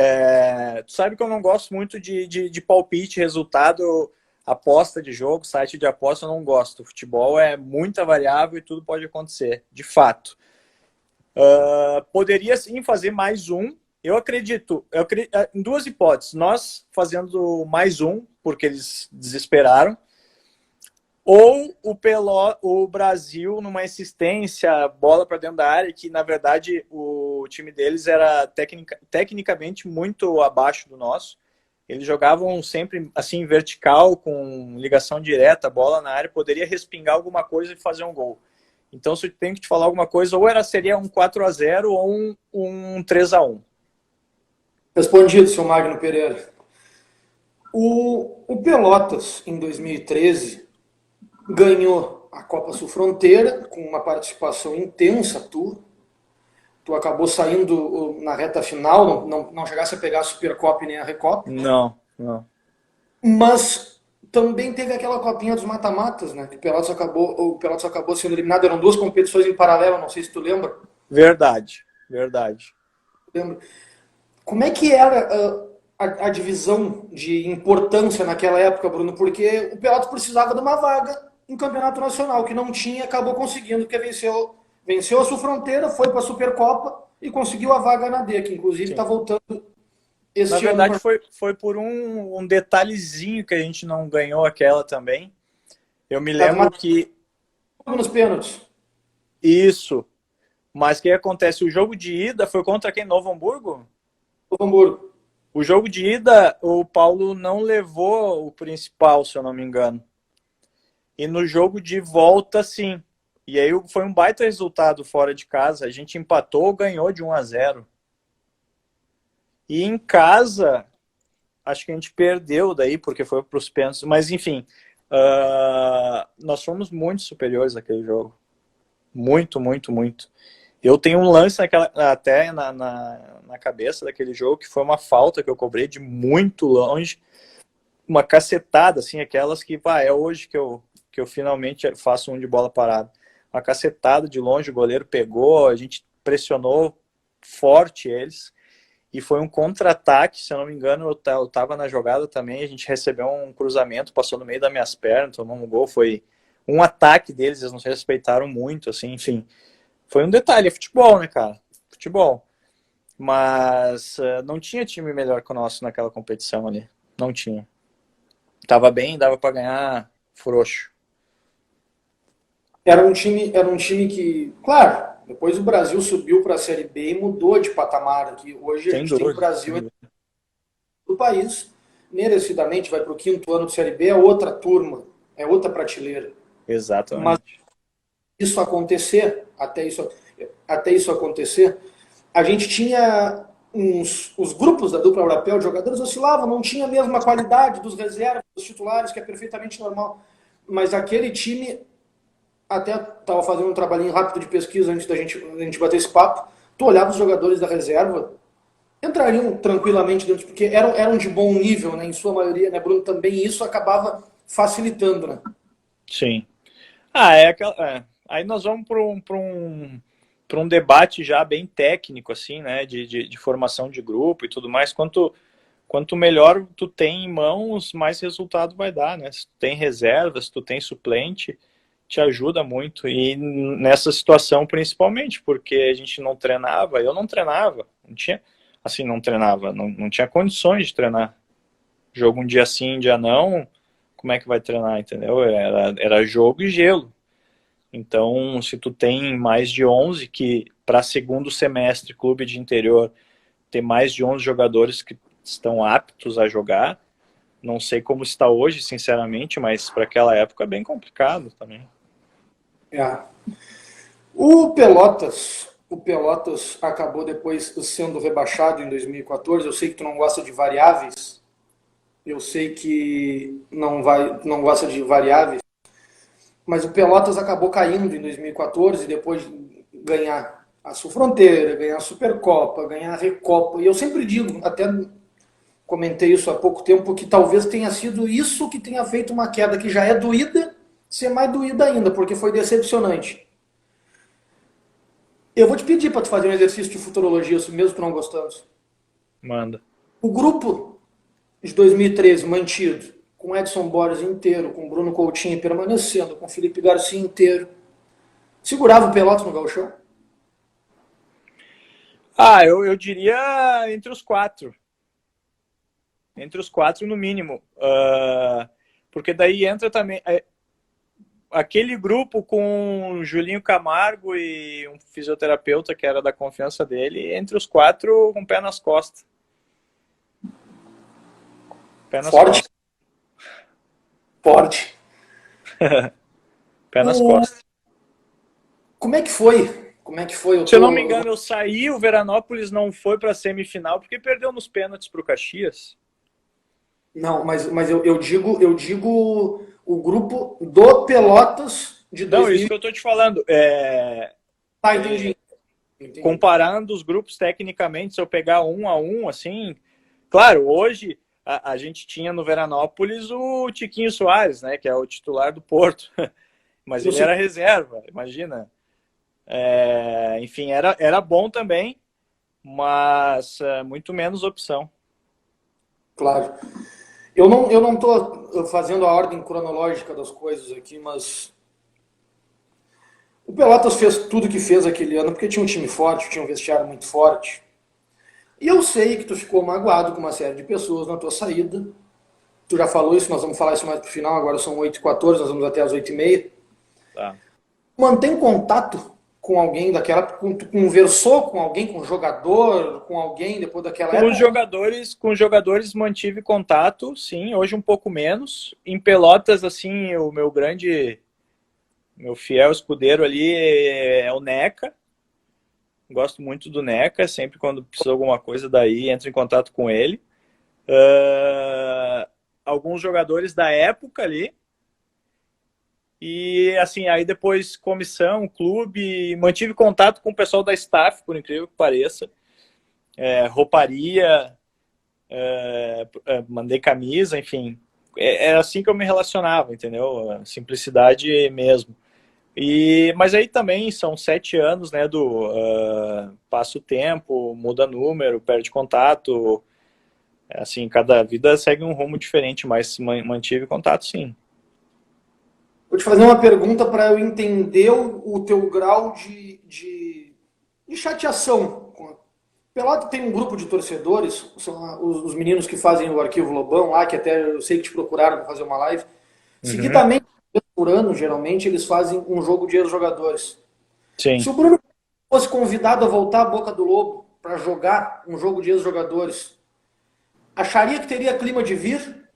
tu sabe que eu não gosto muito de palpite, resultado, aposta de jogo, site de aposta, eu não gosto. O futebol é muita variável e tudo pode acontecer, de fato. Poderia sim fazer mais um. em duas hipóteses. Nós fazendo mais um, porque eles desesperaram, ou o Brasil numa insistência, bola para dentro da área, que na verdade o time deles era tecnicamente muito abaixo do nosso. Eles jogavam sempre assim vertical, com ligação direta, bola na área, poderia respingar alguma coisa e fazer um gol. Então, se eu tenho que te falar alguma coisa, ou seria um 4-0 ou um 3-1. Respondido, seu Magno Pereira. O Pelotas, em 2013, ganhou a Copa Sul Fronteira, com uma participação intensa tua. Tu acabou saindo na reta final, não chegasse a pegar a Supercopa e nem a Recopa. Não. Mas também teve aquela copinha dos mata-matas, né? Que o Pelotas acabou sendo eliminado. Eram duas competições em paralelo, não sei se tu lembra. Verdade. Lembro. Como é que era a divisão de importância naquela época, Bruno? Porque o Pelotas precisava de uma vaga em campeonato nacional, que não tinha, acabou conseguindo, porque venceu a Sul Fronteira, foi para a Supercopa e conseguiu a vaga na D, que inclusive está voltando este ano. Na verdade, foi por um detalhezinho que a gente não ganhou aquela também. Eu me lembro que... Nos pênaltis. Isso. Mas o que acontece? O jogo de ida foi contra quem? Novo Hamburgo? Novo Hamburgo. O jogo de ida, o Paulo não levou o principal, se eu não me engano. E no jogo de volta, sim. E aí foi um baita resultado fora de casa. A gente empatou, ganhou de 1-0. E em casa, acho que a gente perdeu daí, porque foi para os pênaltis. Mas, enfim, nós fomos muito superiores naquele jogo. Muito. Eu tenho um lance até na cabeça daquele jogo, que foi uma falta que eu cobrei de muito longe. Uma cacetada, assim, aquelas que, é hoje que eu finalmente faço um de bola parada. Uma cacetada de longe, o goleiro pegou, a gente pressionou forte eles. E foi um contra-ataque, se eu não me engano, eu estava na jogada também, a gente recebeu um cruzamento, passou no meio das minhas pernas, tomou um gol, foi um ataque deles, eles não se respeitaram muito, assim, enfim. Foi um detalhe, é futebol, né, cara? Futebol. Mas não tinha time melhor que o nosso naquela competição ali. Não tinha. Tava bem, dava para ganhar frouxo. Era um time que, claro, depois o Brasil subiu para a Série B e mudou de patamar aqui. Hoje a gente tem o Brasil do país, merecidamente vai para o 5º ano de Série B, é outra turma, é outra prateleira. Exatamente. Mas isso acontecer, até isso acontecer, a gente tinha os grupos da dupla europeu de jogadores oscilavam, não tinha a mesma qualidade dos reservas, dos titulares, que é perfeitamente normal. Mas aquele time, até estava fazendo um trabalhinho rápido de pesquisa antes da gente bater esse papo, tu olhava os jogadores da reserva, entrariam tranquilamente dentro, porque eram de bom nível, né, em sua maioria, né, Bruno? Também isso acabava facilitando, né? Sim. Aí nós vamos para um debate já bem técnico, assim, né, de formação de grupo e tudo mais. Quanto melhor tu tem em mãos, mais resultado vai dar, né? Se tu tem reservas, se tu tem suplente, te ajuda muito. E nessa situação, principalmente, porque a gente não treinava, eu não treinava, não tinha condições de treinar. Jogo um dia sim, um dia não, como é que vai treinar, entendeu? Era jogo e gelo. Então, se tu tem mais de 11, que para segundo semestre, clube de interior, ter mais de 11 jogadores que estão aptos a jogar, não sei como está hoje, sinceramente, mas para aquela época é bem complicado também. O Pelotas acabou depois sendo rebaixado em 2014. Eu sei que tu não gosta de variáveis, eu sei que não gosta de variáveis, mas o Pelotas acabou caindo em 2014, depois de ganhar a Sul Fronteira, ganhar a Supercopa, ganhar a Recopa. E eu sempre digo, até comentei isso há pouco tempo, que talvez tenha sido isso que tenha feito uma queda que já é doída, ser mais doída ainda, porque foi decepcionante. Eu vou te pedir para tu fazer um exercício de futurologia, mesmo tu não gostando. Manda. O grupo de 2013 mantido, com Edson Borges inteiro, com Bruno Coutinho permanecendo, com Felipe Garcia inteiro, segurava o Pelotas no gauchão? Eu diria entre os quatro. Entre os quatro, no mínimo. Porque daí entra também aquele grupo com Julinho Camargo e um fisioterapeuta que era da confiança dele, entre os quatro, com o pé nas costas. Pé nas Forte. costas. Forte. Pé nas costas. Como é que foi? Como é que foi? Se eu não me engano, eu saí, o Veranópolis não foi para a semifinal porque perdeu nos pênaltis para o Caxias. Não, mas eu digo o grupo do Pelotas de 2000. Não, isso que eu tô te falando. Tá, entendi. Comparando os grupos tecnicamente, se eu pegar 1-1, assim, claro, hoje a gente tinha no Veranópolis o Tiquinho Soares, né, que é o titular do Porto, mas ele era reserva, imagina. Enfim, era bom também, mas muito menos opção. Claro. Eu não estou fazendo a ordem cronológica das coisas aqui, mas o Pelotas fez tudo que fez aquele ano porque tinha um time forte, tinha um vestiário muito forte. E eu sei que tu ficou magoado com uma série de pessoas na tua saída. Tu já falou isso, nós vamos falar isso mais pro final, agora são 8h14, nós vamos até as 8h30. Tá. Mantém contato com alguém daquela, tu conversou com alguém, com um jogador, com alguém depois daquela época? Com os jogadores mantive contato, sim, hoje um pouco menos. Em Pelotas, assim, o meu fiel escudeiro ali é o Neca. Gosto muito do Neca, sempre quando precisa de alguma coisa daí, entro em contato com ele. Alguns jogadores da época ali. E assim, aí depois comissão, clube, mantive contato com o pessoal da staff, por incrível que pareça. Rouparia, mandei camisa, enfim. Era assim que eu me relacionava, entendeu? Simplicidade mesmo. Mas aí também são 7 anos, né, passa o tempo, muda número, perde contato, assim, cada vida segue um rumo diferente, mas mantive contato, sim. Vou te fazer uma pergunta para eu entender o teu grau de chateação. Pelota tem um grupo de torcedores, são os meninos que fazem o Arquivo Lobão lá, que até eu sei que te procuraram para fazer uma live. Seguidamente, por ano, geralmente, eles fazem um jogo de ex-jogadores. Sim. Se o Bruno fosse convidado a voltar à Boca do Lobo para jogar um jogo de ex-jogadores, acharia que teria clima de vir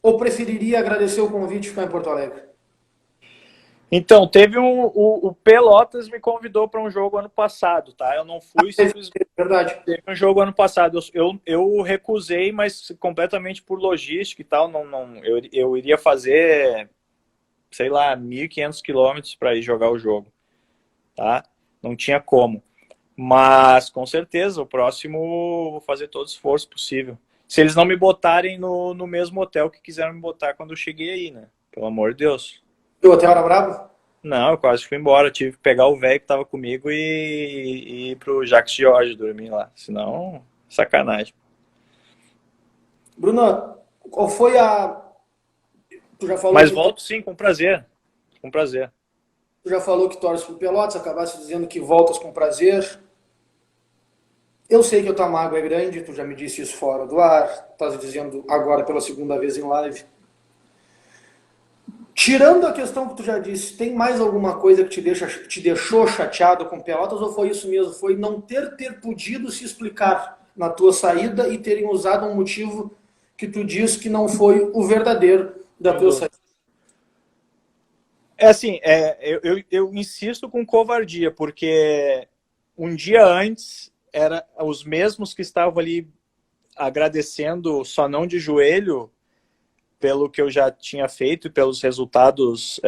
ou preferiria agradecer o convite e ficar em Porto Alegre? Então, teve o Pelotas me convidou para um jogo ano passado, tá? Eu não fui, simplesmente. Verdade. Teve um jogo ano passado. Eu recusei, mas completamente por logística e tal. Eu iria fazer, sei lá, 1.500 quilômetros para ir jogar o jogo, tá? Não tinha como. Mas, com certeza, o próximo vou fazer todo o esforço possível. Se eles não me botarem no mesmo hotel que quiseram me botar quando eu cheguei aí, né? Pelo amor de Deus. O hotel era bravo? Não, eu quase fui embora. Tive que pegar o velho que tava comigo e ir pro Jacques George dormir lá. Senão, sacanagem. Bruna, qual foi a... Tu já falou. Mas volto sim, com prazer. Com prazer. Tu já falou que torce pro Pelotas, acabaste dizendo que voltas com prazer. Eu sei que a tua mágoa é grande, tu já me disse isso fora do ar, estás dizendo agora pela segunda vez em live. Tirando a questão que tu já disse, tem mais alguma coisa que te deixou chateado com Pelotas ou foi isso mesmo? Foi não ter podido se explicar na tua saída e terem usado um motivo que tu diz que não foi o verdadeiro da tua saída? Eu insisto com covardia, porque um dia antes era os mesmos que estavam ali agradecendo, só não de joelho, pelo que eu já tinha feito e pelos resultados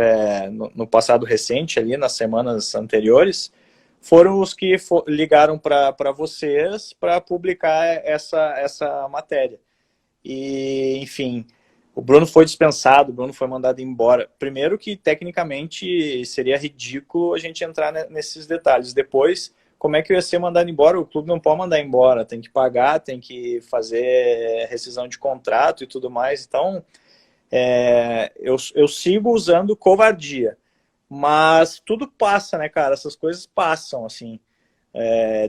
no passado recente, ali nas semanas anteriores, foram os que ligaram para vocês para publicar essa matéria. E, enfim, o Bruno foi dispensado, o Bruno foi mandado embora. Primeiro que, tecnicamente, seria ridículo a gente entrar nesses detalhes. Depois, como é que eu ia ser mandado embora? O clube não pode mandar embora, tem que pagar, tem que fazer rescisão de contrato e tudo mais. Então, eu sigo usando covardia. Mas tudo passa, né, cara? Essas coisas passam, assim.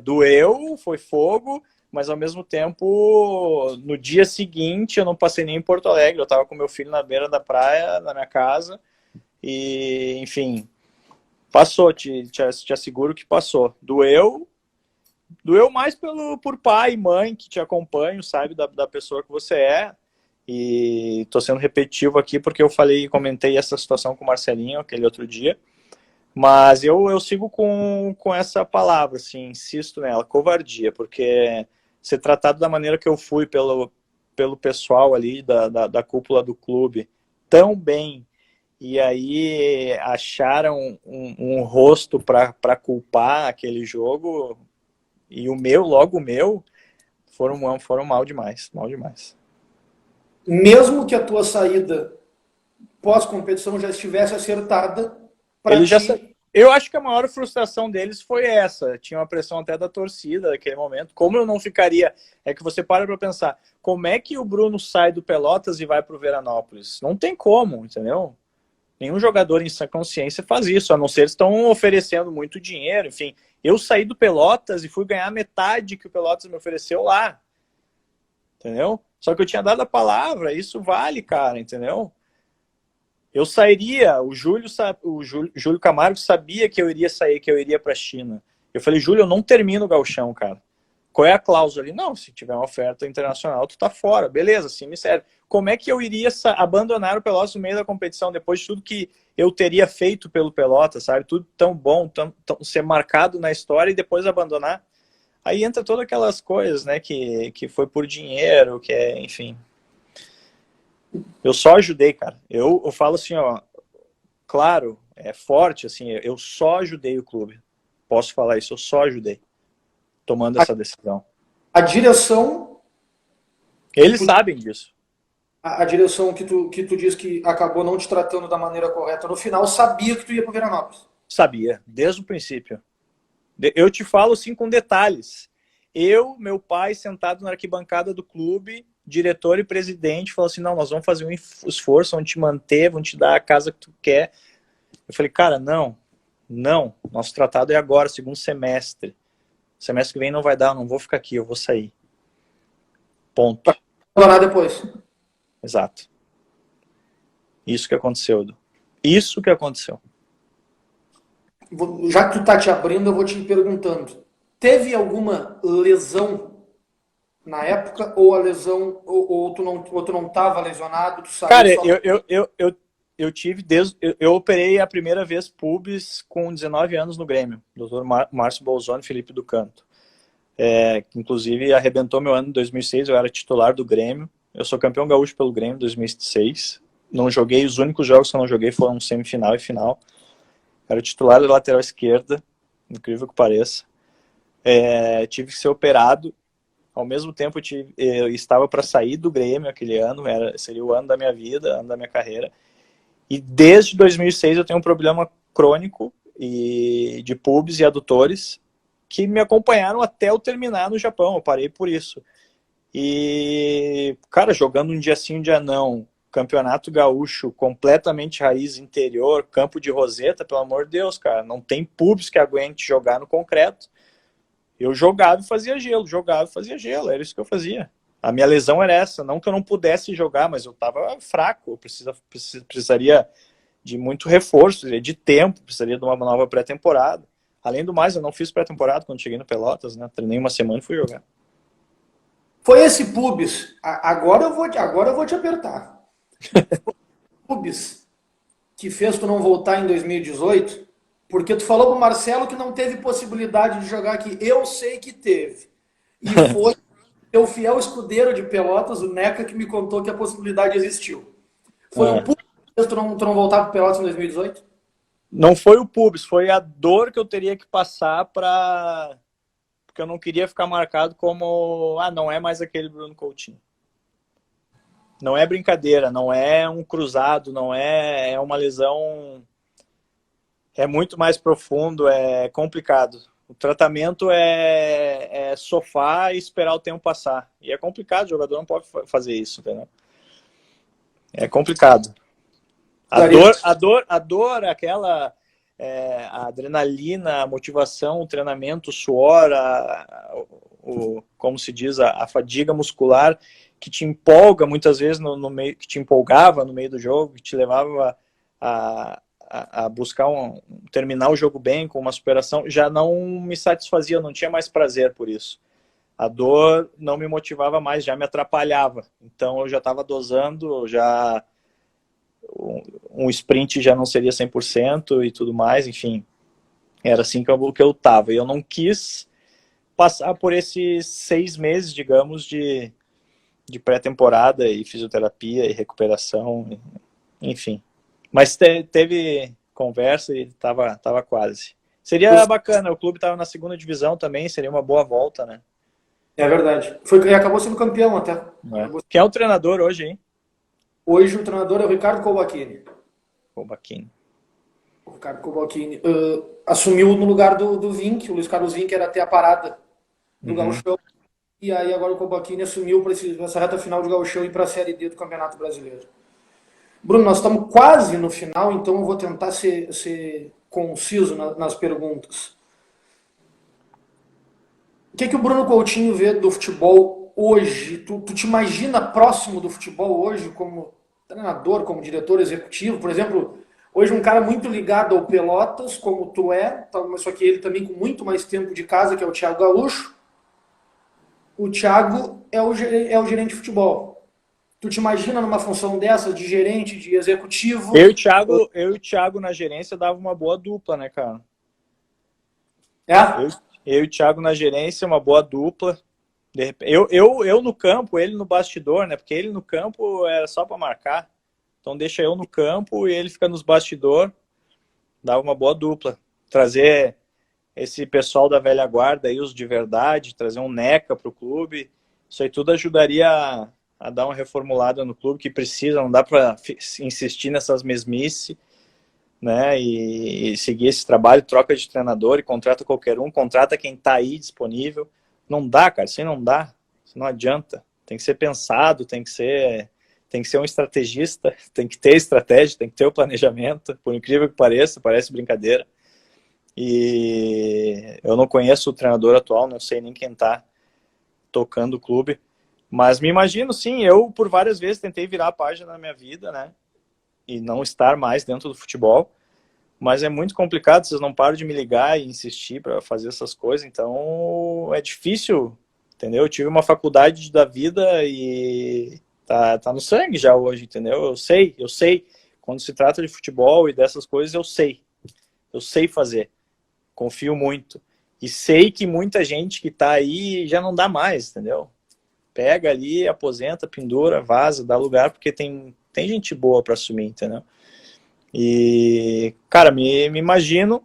Doeu, foi fogo, mas ao mesmo tempo, no dia seguinte, eu não passei nem em Porto Alegre, eu estava com meu filho na beira da praia, na minha casa, e, enfim, passou, te asseguro que passou. Doeu mais por pai e mãe que te acompanham, sabe, da pessoa que você é, e tô sendo repetitivo aqui porque eu comentei essa situação com o Marcelinho aquele outro dia, mas eu sigo com essa palavra, assim, insisto nela, covardia, porque ser tratado da maneira que eu fui pelo pessoal ali da cúpula do clube, tão bem, e aí acharam um rosto para culpar aquele jogo, e logo o meu, foram mal demais, mal demais. Mesmo que a tua saída pós-competição já estivesse acertada, para ti... Eu acho que a maior frustração deles foi essa. Tinha uma pressão até da torcida naquele momento. Como eu não ficaria... É que você para pensar, como é que o Bruno sai do Pelotas e vai para o Veranópolis? Não tem como, entendeu? Nenhum jogador em sã consciência faz isso, a não ser que estão oferecendo muito dinheiro, enfim. Eu saí do Pelotas e fui ganhar metade que o Pelotas me ofereceu lá. Entendeu? Só que eu tinha dado a palavra, isso vale, cara, entendeu? Eu sairia, o Júlio Camargo sabia que eu iria sair, que eu iria para a China. Eu falei, Júlio, eu não termino o gauchão, cara. Qual é a cláusula ali? Não, se tiver uma oferta internacional, tu tá fora. Beleza, sim, me serve. Como é que eu iria abandonar o Pelotas no meio da competição, depois de tudo que eu teria feito pelo Pelotas, sabe? Tudo tão bom, ser marcado na história e depois abandonar. Aí entra todas aquelas coisas, né, que foi por dinheiro, que é, enfim... Eu só ajudei, cara. Eu falo assim, ó, claro, é forte, assim, eu só ajudei o clube. Posso falar isso, eu só ajudei, tomando essa decisão. A direção... Eles sabem disso. A direção que tu diz que acabou não te tratando da maneira correta no final, sabia que tu ia para Veranópolis. Sabia, desde o princípio. Eu te falo, assim, com detalhes. Meu pai, sentado na arquibancada do clube... diretor e presidente falou assim, não, nós vamos fazer um esforço, vamos te manter, vamos te dar a casa que tu quer. Eu falei, cara, não, nosso tratado é agora, segundo semestre. Semestre que vem não vai dar, eu não vou ficar aqui, eu vou sair. Ponto. Abandonar depois. Exato. Isso que aconteceu, Edu. Isso que aconteceu. Já que tu tá te abrindo, eu vou te perguntando. Teve alguma lesão na época, ou a lesão, ou tu não estava lesionado, tu saiu? Cara, eu tive eu operei a primeira vez pubis com 19 anos no Grêmio, Dr. Márcio Bolzoni, Felipe do Canto, que inclusive arrebentou meu ano em 2006, eu era titular do Grêmio, eu sou campeão gaúcho pelo Grêmio em 2006, não joguei, os únicos jogos que eu não joguei foram semifinal e final, era titular da lateral esquerda, incrível que pareça, tive que ser operado. Ao mesmo tempo, eu estava para sair do Grêmio aquele ano, seria o ano da minha vida, ano da minha carreira. E desde 2006 eu tenho um problema crônico de pubis e adutores que me acompanharam até eu terminar no Japão. Eu parei por isso. E, cara, jogando um dia sim, um dia não, campeonato gaúcho completamente raiz interior, campo de roseta, pelo amor de Deus, cara, não tem pubis que aguente jogar no concreto. Eu jogava e fazia gelo, era isso que eu fazia. A minha lesão era essa, não que eu não pudesse jogar, mas eu estava fraco, eu precisaria de muito reforço, de tempo, precisaria de uma nova pré-temporada. Além do mais, eu não fiz pré-temporada quando cheguei no Pelotas, né? Treinei uma semana e fui jogar. Foi esse pubis, agora eu vou te apertar. Pubis que fez tu não voltar em 2018... Porque tu falou pro Marcelo que não teve possibilidade de jogar aqui. Eu sei que teve. E foi teu fiel escudeiro de Pelotas, o Neca, que me contou que a possibilidade existiu. Foi o pubis que fez tu não voltar pro Pelotas em 2018? Não foi o pubis, foi a dor que eu teria que passar porque eu não queria ficar marcado como... não é mais aquele Bruno Coutinho. Não é brincadeira, não é um cruzado, não é uma lesão... É muito mais profundo, é complicado. O tratamento é sofá e esperar o tempo passar. E é complicado, o jogador não pode fazer isso, entendeu? É complicado. A dor, aquela a adrenalina, a motivação, o treinamento, o suor, como se diz, a fadiga muscular que te empolga muitas vezes no meio, que te empolgava no meio do jogo, que te levava a buscar terminar o jogo bem, com uma superação, já não me satisfazia, eu não tinha mais prazer por isso. A dor não me motivava mais, já me atrapalhava. Então eu já estava dosando, já um sprint já não seria 100% e tudo mais, enfim. Era assim que eu estava. E eu não quis passar por esses 6 meses, digamos, de pré-temporada e fisioterapia e recuperação, enfim. Mas teve conversa e tava quase. Seria bacana, o clube estava na 2ª divisão também, seria uma boa volta, né? É verdade. E acabou sendo campeão até. Quem é o treinador hoje, hein? Hoje o treinador é o Ricardo Colbachini. O Ricardo Colbachini assumiu no lugar do Vink. O Luiz Carlos Vink era até a parada do Gauchão. E aí agora o Colbachini assumiu para essa reta final de Gauchão e para a Série D do Campeonato Brasileiro. Bruno, nós estamos quase no final, então eu vou tentar ser conciso nas perguntas. O que o Bruno Coutinho vê do futebol hoje? Tu te imagina próximo do futebol hoje como treinador, como diretor executivo? Por exemplo, hoje um cara muito ligado ao Pelotas, como tu só que ele também com muito mais tempo de casa, que é o Thiago Gaúcho. O Thiago é o gerente de futebol. Tu te imagina numa função dessa, de gerente, de executivo? Eu e o Thiago na gerência dava uma boa dupla, né, cara? Eu e o Thiago na gerência, uma boa dupla. De repente, eu no campo, ele no bastidor, né? Porque ele no campo era só para marcar. Então deixa eu no campo e ele fica nos bastidor. Dava uma boa dupla. Trazer esse pessoal da velha guarda aí, os de verdade, trazer um NECA pro clube. Isso aí tudo ajudaria a dar uma reformulada no clube que precisa, não dá para insistir nessas mesmices, né? E seguir esse trabalho, troca de treinador e contrata qualquer um, contrata quem está aí disponível. Não dá, cara, isso não dá, isso não adianta. Tem que ser pensado, tem que ser um estrategista, tem que ter estratégia, tem que ter o planejamento, por incrível que pareça, parece brincadeira. E eu não conheço o treinador atual, não sei nem quem está tocando o clube, mas me imagino, sim, eu por várias vezes tentei virar a página na minha vida, né, e não estar mais dentro do futebol, mas é muito complicado, vocês não param de me ligar e insistir para fazer essas coisas, então é difícil, entendeu? Eu tive uma faculdade da vida e tá no sangue já hoje, entendeu? Eu sei, quando se trata de futebol e dessas coisas, eu sei fazer, confio muito, e sei que muita gente que tá aí já não dá mais, entendeu? Pega ali, aposenta, pendura, vaza, dá lugar, porque tem gente boa para assumir, entendeu? E, cara, me imagino,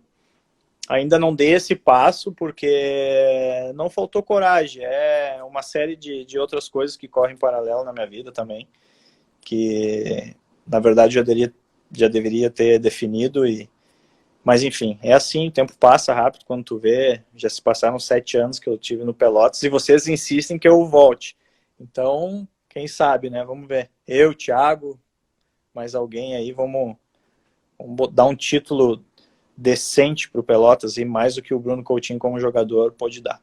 ainda não dei esse passo, porque não faltou coragem, é uma série de outras coisas que correm em paralelo na minha vida também, que, na verdade, já deveria ter definido, mas, enfim, é assim, o tempo passa rápido, quando tu vê, já se passaram 7 anos que eu tive no Pelotas, e vocês insistem que eu volte. Então, quem sabe, né? Vamos ver. Eu, Thiago, mais alguém aí, vamos dar um título decente pro Pelotas, e mais do que o Bruno Coutinho como jogador pode dar.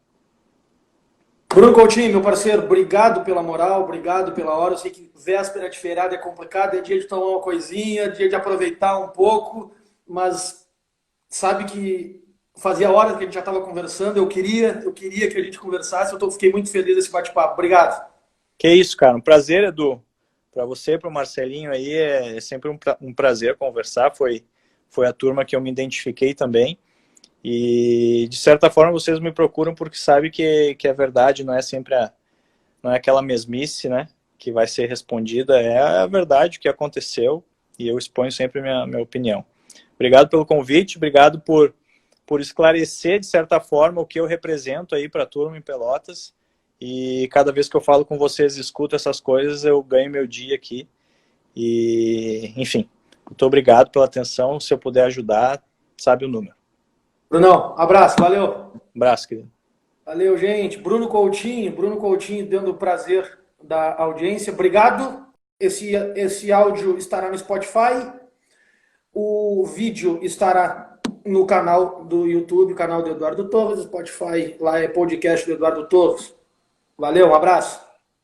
Bruno Coutinho, meu parceiro, obrigado pela moral, obrigado pela hora. Eu sei que véspera de feriado é complicado, é dia de tomar uma coisinha, dia de aproveitar um pouco, mas sabe que fazia horas que a gente já estava conversando, eu queria que a gente conversasse, fiquei muito feliz desse bate-papo. Obrigado. Que isso, cara, um prazer, Edu. Para você, para o Marcelinho aí, é sempre um prazer conversar, foi a turma que eu me identifiquei também, e de certa forma vocês me procuram porque sabem que é verdade, não é sempre não é aquela mesmice, né, que vai ser respondida, é a verdade, o que aconteceu, e eu exponho sempre minha opinião. Obrigado pelo convite, obrigado por esclarecer, de certa forma, o que eu represento aí para a turma em Pelotas, e cada vez que eu falo com vocês, escuto essas coisas, eu ganho meu dia aqui, e, enfim, muito obrigado pela atenção, se eu puder ajudar, sabe o número. Brunão, abraço, valeu. Abraço, querido. Valeu, gente. Bruno Coutinho dando o prazer da audiência. Obrigado. Esse áudio estará no Spotify. O vídeo estará no canal do YouTube, canal do Eduardo Torres, Spotify, lá é podcast do Eduardo Torres. Valeu, um abraço.